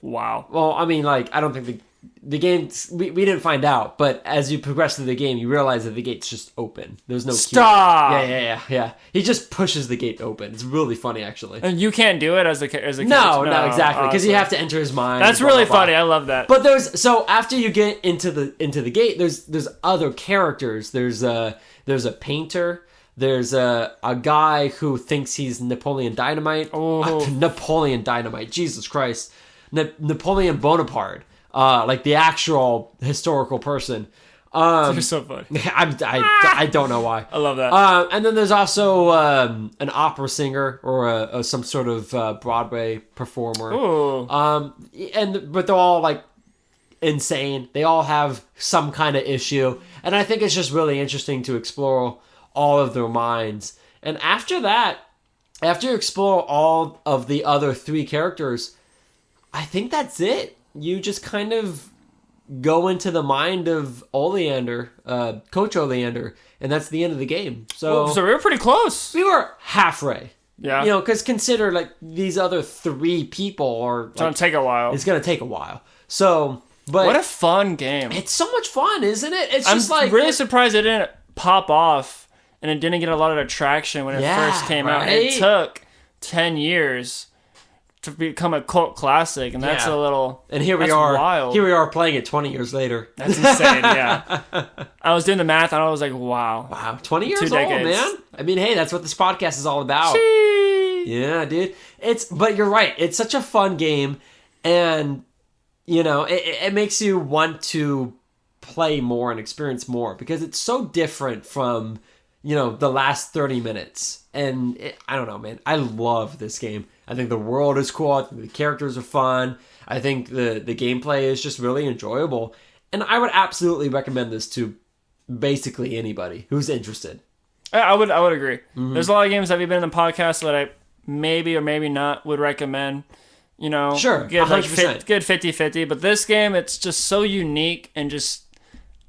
Wow. Well, I mean, like, I don't think the game, we didn't find out, but as you progress through the game, you realize that the gate's just open. There's no key. Stop! Yeah. He just pushes the gate open. It's really funny, actually. And you can't do it as a kid? No, exactly, because you have to enter his mind. That's really funny. I love that. But after you get into the gate, there's other characters. There's a painter. There's a guy who thinks he's Napoleon Dynamite. Oh. Napoleon Dynamite. Jesus Christ. Napoleon Bonaparte. Like the actual historical person. You're so funny. I don't know why. I love that. And then there's also an opera singer or some sort of Broadway performer. Ooh. But they're all like insane. They all have some kind of issue, and I think it's just really interesting to explore all of their minds. And after that, after you explore all of the other 3 characters, I think that's it. You just kind of go into the mind of Oleander, Coach Oleander, and that's the end of the game. So we were pretty close. We were halfway. Yeah. You know, because consider like these other 3 people are. Like, it's gonna take a while. It's gonna take a while. So, but what a fun game! It's so much fun, isn't it? It's I'm just like really surprised it didn't pop off and it didn't get a lot of traction when it first came out. It took 10 years to become a cult classic, and that's a little. And here we are. Wild. Here we are playing it 20 years later. That's insane. Yeah, I was doing the math, and I was like, wow, 20 years old, man. I mean, hey, that's what this podcast is all about. Yeah, dude. But you're right. It's such a fun game, and you know, it makes you want to play more and experience more because it's so different from, you know, the last 30 minutes. And I don't know, man. I love this game. I think the world is cool. I think the characters are fun. I think the gameplay is just really enjoyable. And I would absolutely recommend this to basically anybody who's interested. I would agree. Mm-hmm. There's a lot of games that we've been in the podcast that I maybe or maybe not would recommend. You know, sure, good 50-50. But this game, it's just so unique and just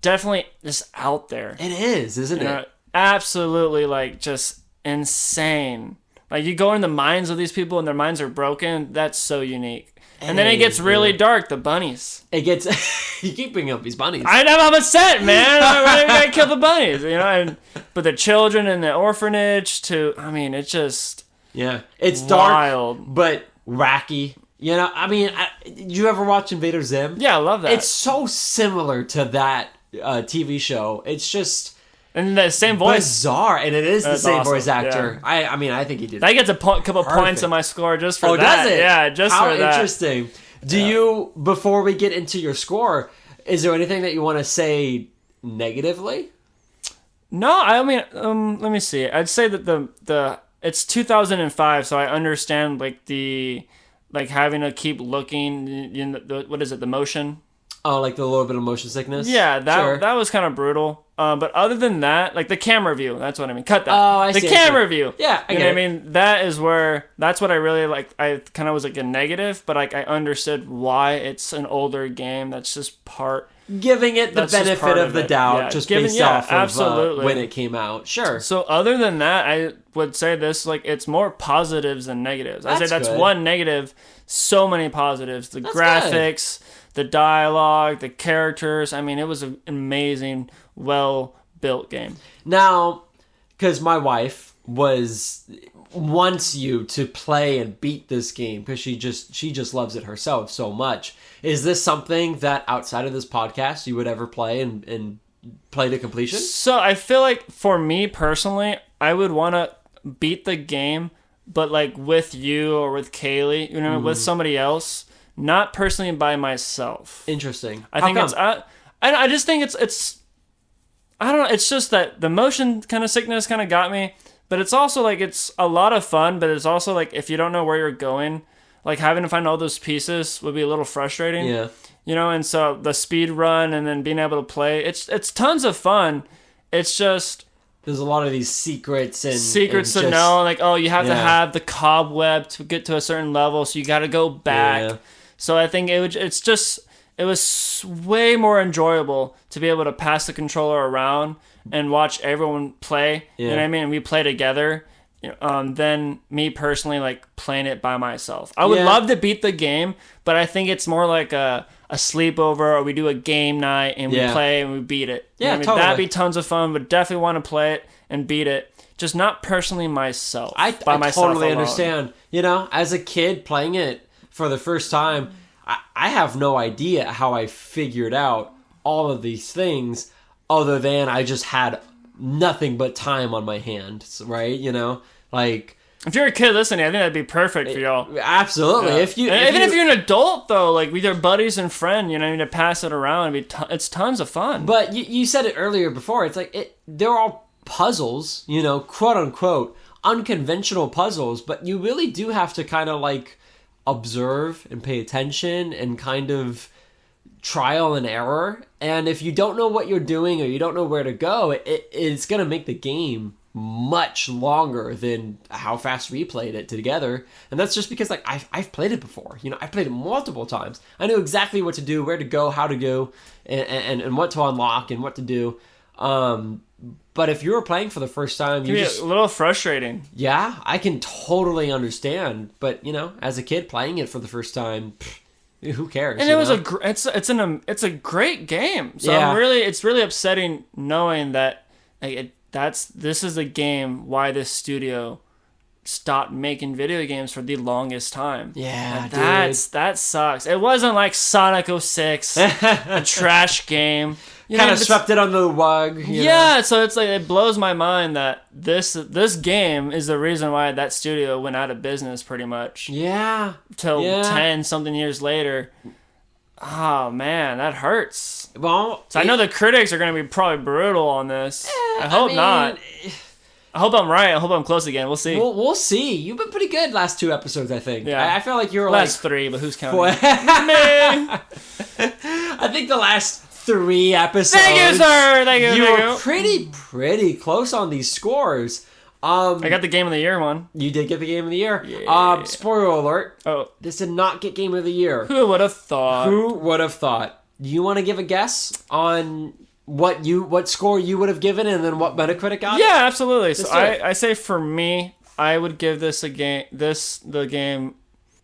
definitely just out there. It is, isn't it? Absolutely, like just insane. Like you go in the minds of these people and their minds are broken. That's so unique. And then it gets really dark. The bunnies. It gets. You keep bringing up these bunnies. I'm upset, man. I gotta kill the bunnies. You know, but the children in the orphanage. It's just. Yeah, it's wild, dark, but wacky. You know, I mean, did you ever watch Invader Zim? Yeah, I love that. It's so similar to that TV show. It's just. And the same voice. Bizarre, and it is the same voice actor. Yeah. I think he did. That gets a couple points on my score just for that. Oh, does it? Yeah, just for that. How interesting. Do you, before we get into your score, is there anything that you want to say negatively? No, I mean, let me see. I'd say that it's 2005, so I understand like having to keep looking in what is it, the motion? Oh, like the little bit of motion sickness? Yeah, that was kind of brutal. But other than that, like the camera view, that's what I mean. Cut that. Oh, I see. The camera view. Yeah, I get it. I mean, that's what I really like. I kind of was like a negative, but like I understood why it's an older game. That's just part. Giving it the benefit of the doubt, just based off of when it came out. Sure. So other than that, I would say this, like, it's more positives than negatives. I say that's good. One negative, so many positives. The graphics, the dialogue, the characters. I mean, it was an amazing, well-built game. Now, because my wife wants you to play and beat this game because she just loves it herself so much. Is this something that outside of this podcast you would ever play and play to completion? So I feel like for me personally, I would want to beat the game, but like with you or with Kaylee, you know, with somebody else, not personally by myself. Interesting. I think I just think it's I don't know. It's just that the motion kind of sickness kind of got me. But it's also like it's a lot of fun, but it's also like if you don't know where you're going, like having to find all those pieces would be a little frustrating. Yeah. You know, and so the speed run and then being able to play, it's tons of fun. It's just there's a lot of these secrets to know, like you have to have the cobweb to get to a certain level, so you got to go back. Yeah. So I think it was way more enjoyable to be able to pass the controller around and watch everyone play. Yeah. You know what I mean? We play together. Than me personally, like playing it by myself. I would love to beat the game, but I think it's more like a sleepover, or we do a game night and we play and we beat it. Yeah, totally. That'd be tons of fun. Would definitely want to play it and beat it. Just not personally myself. I totally understand. You know, as a kid playing it for the first time, I have no idea how I figured out all of these things other than I just had nothing but time on my hands, right? You know, like If you're a kid listening, I think that'd be perfect for y'all. Absolutely. Yeah. If you're an adult though, like with your buddies and friend, you know, to pass it around, it's tons of fun. But you said it earlier before. It's like they're all puzzles, you know, quote unquote, unconventional puzzles. But you really do have to kind of like observe and pay attention and kind of trial and error. And if you don't know what you're doing or you don't know where to go, it's going to make the game much longer than how fast we played it together. And that's just because like I've played it before. You know, I've played it multiple times. I knew exactly what to do, where to go, how to go, and what to unlock and what to do. But if you were playing for the first time, you just a little frustrating. Yeah, I can totally understand. But you know, as a kid playing it for the first time, who cares? And it was it's a great game. So it's really upsetting knowing that like, this is a game why this studio stopped making video games for the longest time. Yeah, that sucks. It wasn't like Sonic 06, a trash game. Kind of swept it under the rug. Yeah, so it's like it blows my mind that this game is the reason why that studio went out of business pretty much. Yeah. Till 10 something years later. Oh man, that hurts. Well, so I know the critics are going to be probably brutal on this. I hope not. I hope I'm right. I hope I'm close again. We'll see. We'll see. You've been pretty good last 2 episodes, I think. Yeah. I feel like you were last 3, but who's counting? I think the last 3 episodes. Thank you, sir. Thank you. You were pretty close on these scores. I got the Game of the Year one. You did get the Game of the Year. Yeah. Spoiler alert. Oh, this did not get Game of the Year. Who would have thought? Who would have thought? Do you want to give a guess on what score you would have given and then what Metacritic got? Yeah, absolutely. So I say for me, I would give this a game. The game,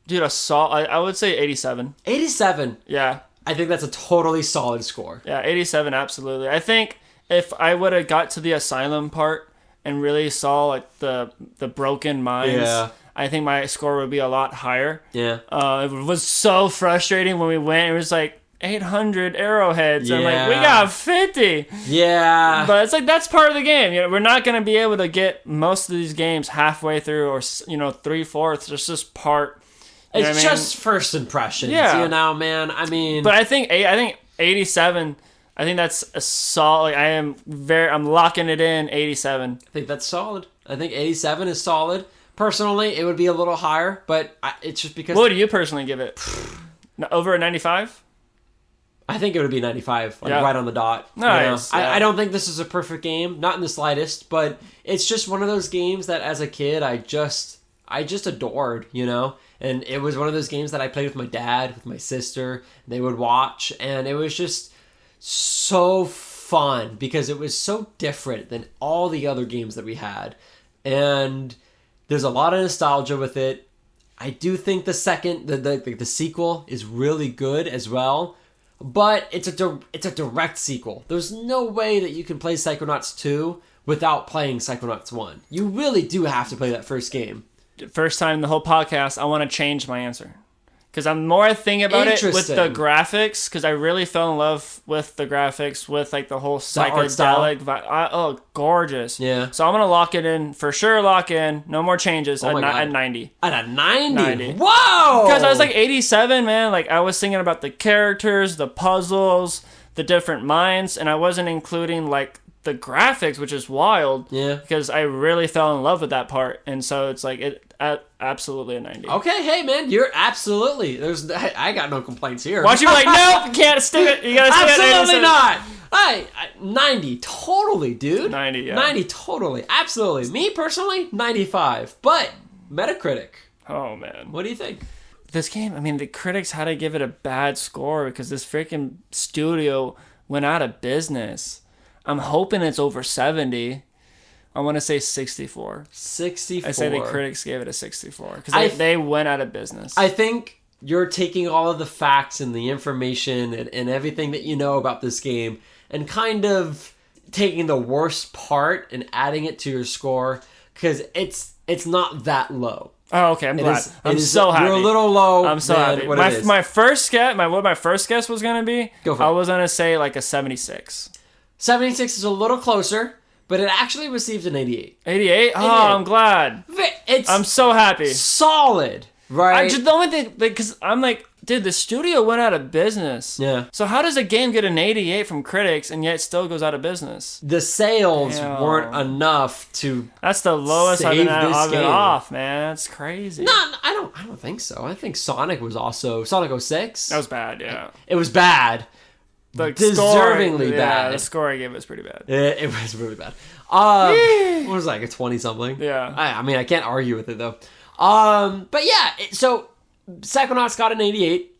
dude, I would say 87. 87. Yeah. I think that's a totally solid score. Yeah, 87, absolutely. I think if I would have got to the asylum part and really saw like the broken minds, I think my score would be a lot higher. Yeah. It was so frustrating when we went. It was like 800 arrowheads. Yeah. And I'm like, we got 50. Yeah. But it's like, that's part of the game. You know, we're not going to be able to get most of these games halfway through or, 3/4. It's just part. It's just first impressions, you know, man. I mean... But I think 87... I think that's a solid. I'm locking it in 87. I think that's solid. I think 87 is solid. Personally, it would be a little higher, but it's just because... What do you personally give it? Over a 95? I think it would be 95, right on the dot. Nice. You know? I don't think this is a perfect game, not in the slightest, but it's just one of those games that as a kid I just adored, you know? And it was one of those games that I played with my dad, with my sister. They would watch, and it was just so fun because it was so different than all the other games that we had. And there's a lot of nostalgia with it. I do think the sequel is really good as well, but it's a direct sequel. There's no way that you can play Psychonauts 2 without playing Psychonauts 1. You really do have to play that first game. First time in the whole podcast, I want to change my answer. Because I'm more thinking about it with the graphics, because I really fell in love with the graphics, with like the whole psychedelic vibe. Oh, gorgeous. Yeah. So I'm going to lock it in, for sure lock in, no more changes, at 90. At a 90? Whoa! Because I was like 87, man. Like I was thinking about the characters, the puzzles, the different minds, and I wasn't including like the graphics, which is wild. Yeah. Because I really fell in love with that part, and so it's like absolutely a 90. Okay, hey man, you're absolutely. I got no complaints here. Watch you like, nope, you can't stick it. You gotta stick it. Absolutely not. 90 totally, dude. 90, yeah. 90 totally, absolutely. Me personally, 95. But Metacritic. Oh man, what do you think? This game, I mean, the critics had to give it a bad score because this freaking studio went out of business. I'm hoping it's over 70. I want to say 64. 64. I say the critics gave it a 64 because they went out of business. I think you're taking all of the facts and the information and everything that you know about this game and kind of taking the worst part and adding it to your score because it's not that low. Oh, okay. I'm glad. I'm so happy. You're a little low. I'm so happy. My first guess, what my first guess was gonna be, Go for it. I was gonna say like a 76. 76 is a little closer, but it actually received an 88. 88? Oh, I'm glad. I'm so happy. Solid, right? The only thing, because I'm like, dude, the studio went out of business. Yeah. So how does a game get an 88 from critics and yet still goes out of business? The sales weren't enough to. That's the lowest I've been this game off, man. That's crazy. No, I don't think so. I think Sonic was also Sonic 06. That was bad. Yeah. It was bad. Deservingly bad. The score I gave was pretty bad. It was really bad. What was it, like a 20 something? Yeah. I mean, I can't argue with it though. But yeah, so Psychonauts got an 88.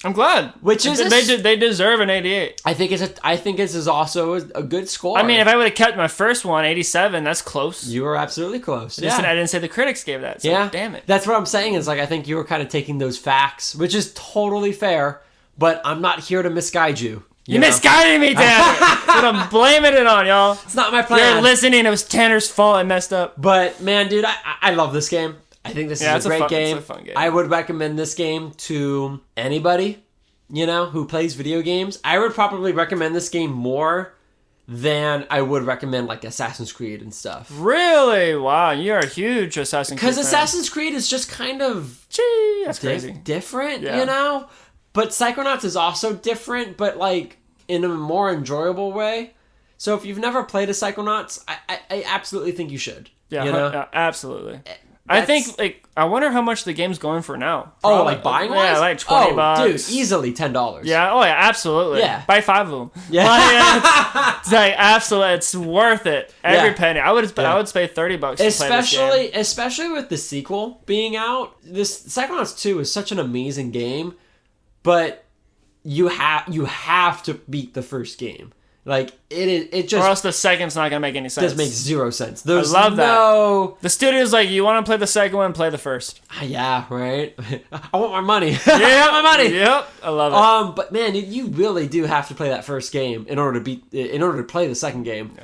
I'm glad. Which is they deserve an 88. I think this is also a good score. I mean, if I would have kept my first one, 87, that's close. You were absolutely close. I didn't say the critics gave that. So yeah. Damn it. That's what I'm saying is like I think you were kind of taking those facts, which is totally fair. But I'm not here to misguide you. You misguided me, Tanner. But I'm blaming it on y'all. It's not my plan. You're listening. It was Tanner's fault. I messed up. But man, dude, I love this game. I think this is a great game. It's a fun game. I would recommend this game to anybody, who plays video games. I would probably recommend this game more than I would recommend like Assassin's Creed and stuff. Really? Wow, you're a huge Assassin's Creed fan. Because Assassin's Creed is just kind of that's crazy. Different, But Psychonauts is also different, but like in a more enjoyable way. So if you've never played a Psychonauts, I absolutely think you should. Yeah, absolutely. I think, like, I wonder how much the game's going for now. Probably, like buying wise? Yeah, like $20. Dude, easily $10. Yeah, oh yeah, absolutely. Yeah. Buy 5 of them. Yeah. It's like, absolutely, it's worth it. Every penny. I would spend $30 to play this game. Especially with the sequel being out. This Psychonauts 2 is such an amazing game, but you have to beat the first game. Like it just, or else the second's not gonna make any sense. Does make zero sense. I love that. The studio's like, you want to play the second one, play the first. Yeah, right. I want my money. Yeah, I want my money. Yep, I love it. But man, you really do have to play that first game in order to play the second game. Yeah.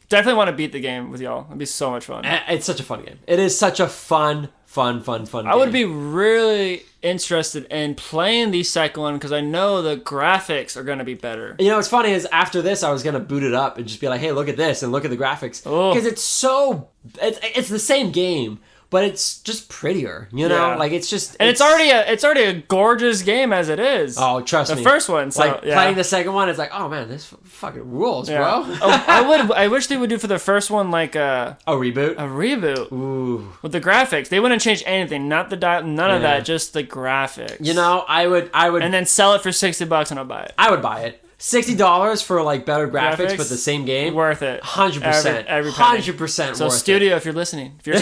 Definitely want to beat the game with y'all. It'd be so much fun. It's such a fun game. It is such a fun game. I would be really interested in playing the second one because I know the graphics are going to be better. What's funny is after this, I was going to boot it up and just be like, hey, look at this and look at the graphics. Because it's the same game, but it's just prettier, Like it's just... And it's already a gorgeous game as it is. Oh, trust me. The first one, so... Like, playing the second one, it's like, oh man, this fucking rules, bro. I wish they would do for the first one, like a reboot? A reboot. Ooh. With the graphics. They wouldn't change anything, none of that, just the graphics. I would... And then sell it for $60 and I'll buy it. I would buy it. $60 for like better graphics, but the same game, worth it. 100%, every penny. 100% so worth studio, it. if you're listening, if you're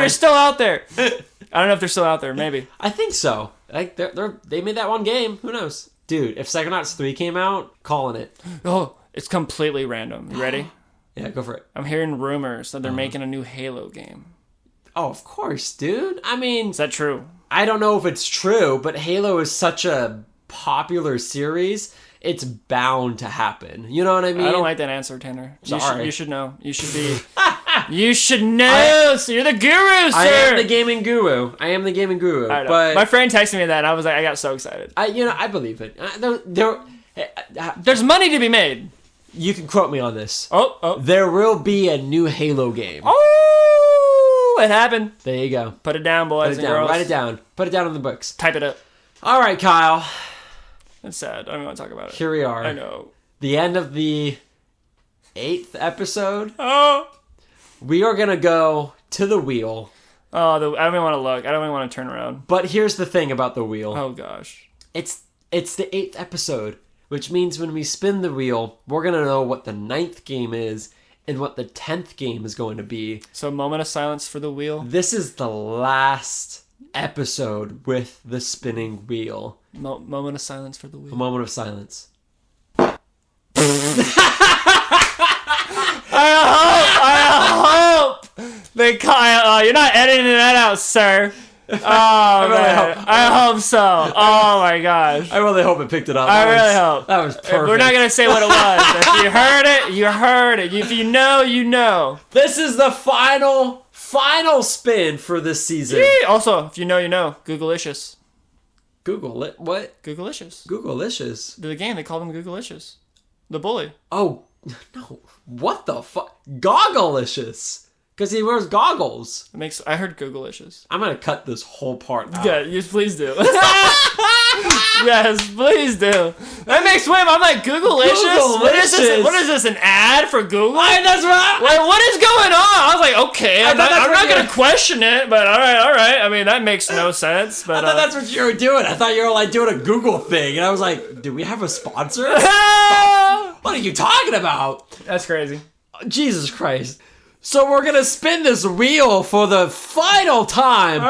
still out there, I don't know if they're still out there. Maybe I think so. Like they made that one game. Who knows, dude? If Psychonauts 3 came out, calling it. Oh, it's completely random. You ready? Yeah, go for it. I'm hearing rumors that they're making a new Halo game. Oh, of course, dude. I mean, is that true? I don't know if it's true, but Halo is such a popular series, it's bound to happen. You know what I mean? I don't like that answer, Tanner. Sorry. You should know. You should be... You should know. So you're the guru, sir. I am the gaming guru. I know. But my friend texted me that, and I was like, I got so excited. I believe it. There's money to be made. You can quote me on this. Oh. There will be a new Halo game. Oh, it happened. There you go. Put it down, boys and girls. Write it down. Put it down in the books. Type it up. All right, Kyle. It's sad. I don't even want to talk about it. Here we are. I know. The end of the 8th episode. Oh. We are going to go to the wheel. Oh, I don't even want to look. I don't even want to turn around. But here's the thing about the wheel. Oh, gosh. It's the 8th episode, which means when we spin the wheel, we're going to know what the 9th game is and what the 10th game is going to be. So, moment of silence for the wheel. This is the last episode with the spinning wheel. Moment of silence for the wheel. A moment of silence. I hope they you're not editing that out, sir. Oh, I hope so. Oh my gosh. I really hope it picked it up. I really hope. That was perfect. We're not going to say what it was. If you heard it, you heard it. If you know, you know. This is the final spin for this season. Yee! Also, if you know, you know. Googleicious. What? Googleicious. Googleicious. The game, they call them Googleicious. The bully. Oh, No. What the fuck? Gogglelicious. Because he wears goggles. I heard Googleicious. I'm going to cut this whole part out. Yeah, yes, please do. Yes, please do. That makes way. I'm like, Googleicious? What is this, an ad for Google? That's right. Like, what is going on? I was like, okay, I'm not going to question it, but all right. I mean, that makes no sense. But I thought that's what you were doing. I thought you were like doing a Google thing. And I was like, do we have a sponsor? What are you talking about? That's crazy. Jesus Christ. So we're going to spin this wheel for the final time.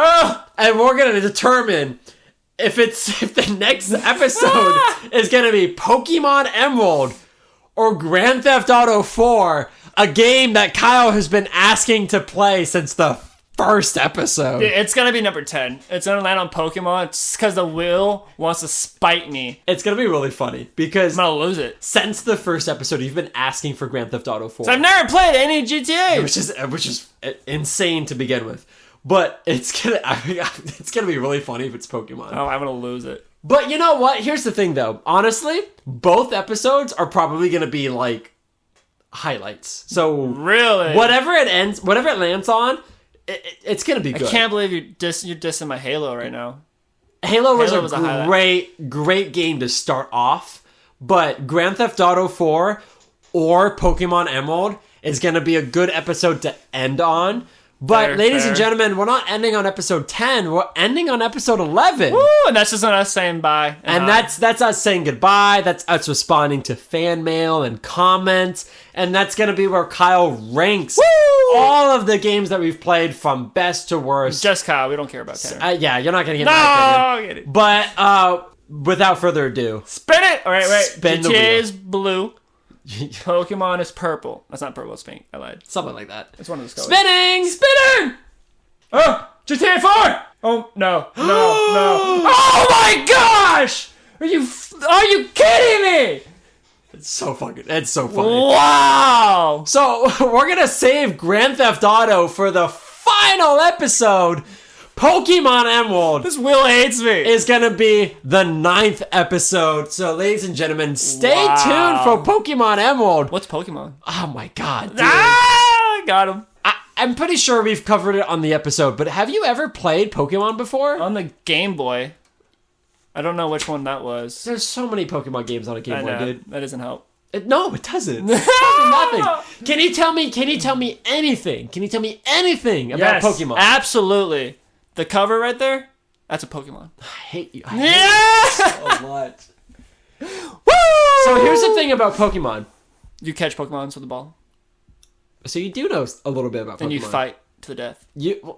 And we're going to determine if the next episode is going to be Pokemon Emerald or Grand Theft Auto 4, a game that Kyle has been asking to play since the first episode. It's going to be number 10. It's going to land on Pokemon. It's because the wheel wants to spite me. It's going to be really funny because I'm going to lose it. Since the first episode, you've been asking for Grand Theft Auto 4. So I've never played any GTA. Which is insane to begin with. But it's gonna be really funny if it's Pokemon. Oh, I'm gonna lose it. But you know what? Here's the thing, though. Honestly, both episodes are probably gonna be like highlights. So really, whatever it lands on, it's gonna be good. I can't believe you're dissing my Halo right now. Halo was a great game to start off, but Grand Theft Auto 4 or Pokemon Emerald is gonna be a good episode to end on. But ladies and gentlemen, we're not ending on episode 10. We're ending on episode 11. Woo! And that's just us saying bye. And that's us saying goodbye. That's us responding to fan mail and comments. And that's going to be where Kyle ranks all of the games that we've played from best to worst. Just Kyle. We don't care about Tanner. Yeah, you're not going to get my opinion. Get it. But without further ado. Spin it! All right, wait. Spin GTA is blue. Pokemon is purple. That's not purple, it's pink. I lied. Something like that. It's one of those colors. Spinning! Oh! GTA 4! Oh, no. Oh my gosh! Are you kidding me? It's so funny. Wow! So, we're gonna save Grand Theft Auto for the final episode. Pokemon Emerald. This Will hates me. Is gonna be the 9th episode. So, ladies and gentlemen, stay tuned for Pokemon Emerald. What's Pokemon? Oh my god, dude. Got him. I'm pretty sure we've covered it on the episode, but have you ever played Pokemon before? On the Game Boy. I don't know which one that was. There's so many Pokemon games on a Game Boy, dude. That doesn't help. No, it doesn't. It does nothing. Can you tell me anything? Can you tell me anything about Pokemon? Absolutely. The cover right there, that's a Pokemon. I hate you. I hate you so much. Woo! So here's the thing about Pokemon. You catch Pokemons with the ball. So you do know a little bit about Pokemon. Then you fight to the death.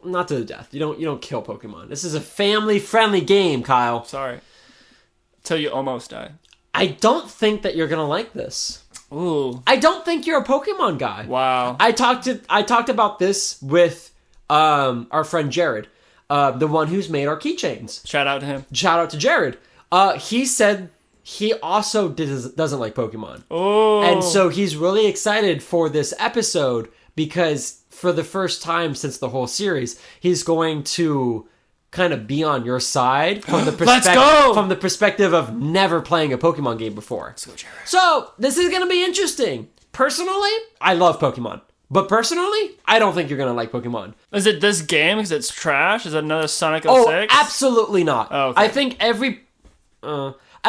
Not to the death. You don't kill Pokemon. This is a family-friendly game, Kyle. Sorry. Till you almost die. I don't think that you're gonna like this. Ooh. I don't think you're a Pokemon guy. Wow. I talked about this with our friend Jared. The one who's made our keychains. Shout out to him. Shout out to Jared. He said he also doesn't like Pokemon. Oh. And so he's really excited for this episode because for the first time since the whole series, he's going to kind of be on your side from the perspective of never playing a Pokemon game before. Let's go, Jared. So this is going to be interesting. Personally, I love Pokemon. But personally, I don't think you're going to like Pokemon. Is it this game because it's trash? Is it another Sonic 06? Oh, absolutely not. Oh, okay. I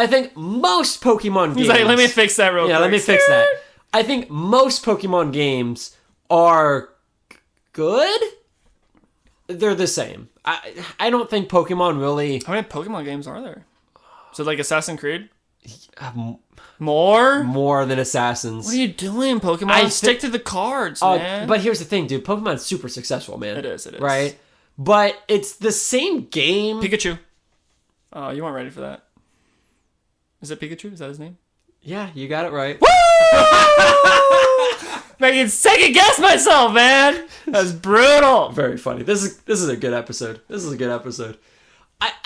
think most Pokemon games... He's like, let me fix that real quick. Yeah, let me fix that. I think most Pokemon games are good. They're the same. I don't think Pokemon really... How many Pokemon games are there? So like Assassin's Creed? More than Assassins. What are you doing, Pokemon? Stick to the cards, man. But here's the thing, dude. Pokemon's super successful, man. It is. Right? But it's the same game. Pikachu. Oh, you weren't ready for that. Is it Pikachu? Is that his name? Yeah, you got it right. Woo! Making second guess myself, man. That's brutal. Very funny. This is a good episode.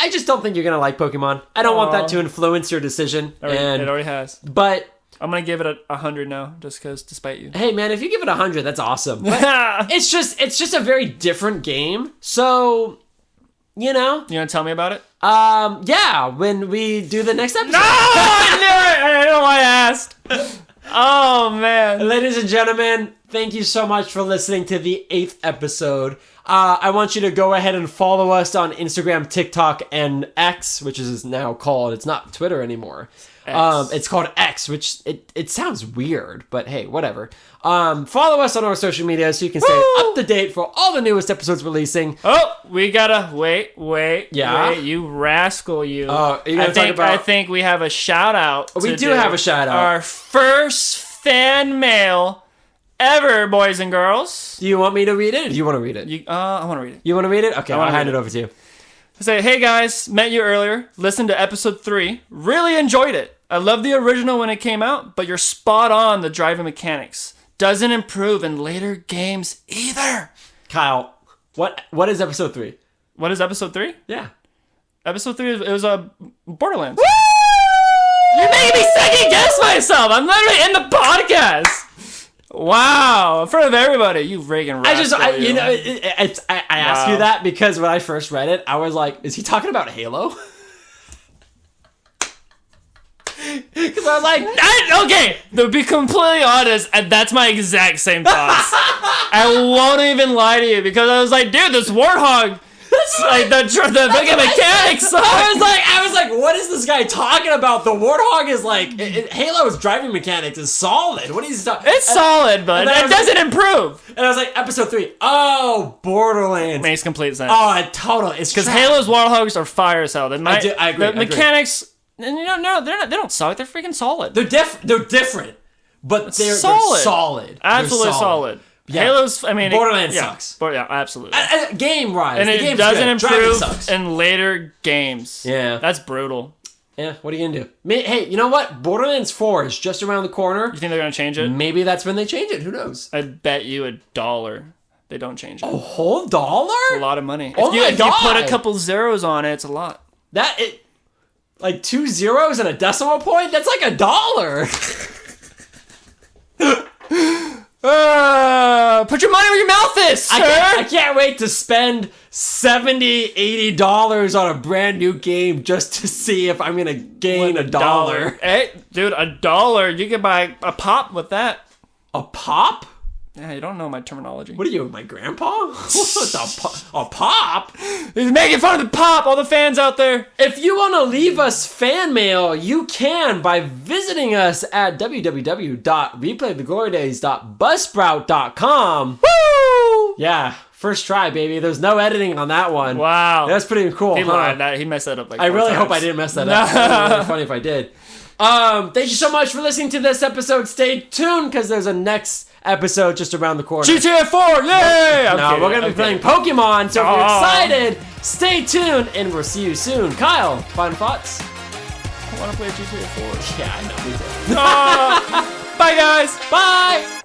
I just don't think you're gonna like Pokemon. I don't want that to influence your decision. It already has. But I'm gonna give it 100 now, just because, despite you. Hey, man, if you give it 100, that's awesome. But it's just a very different game. So, you know. You gonna tell me about it? Yeah, when we do the next episode. No, I knew it. I don't know why I asked. Oh, man. Ladies and gentlemen, thank you so much for listening to the 8th episode. I want you to go ahead and follow us on Instagram, TikTok, and X, which is now called, it's not Twitter anymore. It's called X, which it sounds weird, but hey, whatever. Follow us on our social media so you can stay up to date for all the newest episodes releasing. Oh, we gotta wait, Yeah? you rascal, you. Oh, you gonna talk about... I think we have a shout out. We do have a shout out. Our first fan mail ever, boys and girls. Do you want me to read it, or do you want to read it? I want to read it. You want to read it? Okay, I'll hand it over to you. Say, hey guys, met you earlier, listened to episode 3, really enjoyed it. I loved the original when it came out, but you're spot on the driving mechanics. Doesn't improve in later games either. Kyle, what is episode 3? What is episode 3? Yeah. Episode 3, it was Borderlands. Woo! You're making me second guess myself. I'm literally in the podcast. Wow, in front of everybody, you Reagan rascal. I asked you that because when I first read it, I was like, is he talking about Halo? Because I was like, okay, to be completely honest, and that's my exact same thoughts. I won't even lie to you because I was like, dude, this Warthog, like the fucking mechanics. I was like, what is this guy talking about? The Warthog is like, Halo's driving mechanics is solid. What is he talking? It's solid, but it doesn't improve. And I was like, episode 3. Oh, Borderlands makes complete sense. Oh, totally. It's because Halo's Warthogs are fire as hell. I agree. The mechanics. And they don't suck. They're freaking solid. They're different, but they're solid. Absolutely solid. Yeah. Halo's. Borderlands sucks. But yeah, absolutely. Game wise, and it doesn't improve in later games. Yeah, that's brutal. Yeah, what are you gonna do? Hey, you know what? Borderlands 4 is just around the corner. You think they're gonna change it? Maybe that's when they change it. Who knows? I bet you $1 they don't change it. A whole $1? It's a lot of money. Oh if you put a couple zeros on it, it's a lot. Like 2 zeros and a decimal point? That's like $1. Put your money where your mouth is, sir. I can't wait to spend $70, $80 on a brand new game just to see if I'm gonna gain $1. Hey, dude, $1. You can buy a pop with that. A pop? Yeah, you don't know my terminology. What are you, my grandpa? A pop? He's making fun of the pop, all the fans out there. If you want to leave us fan mail, you can by visiting us at www.replaytheglorydays.buzzsprout.com. Woo! Yeah, first try, baby. There's no editing on that one. Wow. That's pretty cool. He lied. He messed that up like 4 I really times. hope I didn't mess that up. That would be really funny if I did. Thank you so much for listening to this episode. Stay tuned because there's a next episode just around the corner. GTA 4, yay! No, we're going to be playing Pokemon, so if you're excited, stay tuned, and we'll see you soon. Kyle, final thoughts? I want to play GTA 4. Yeah, I know we do. Bye, guys. Bye!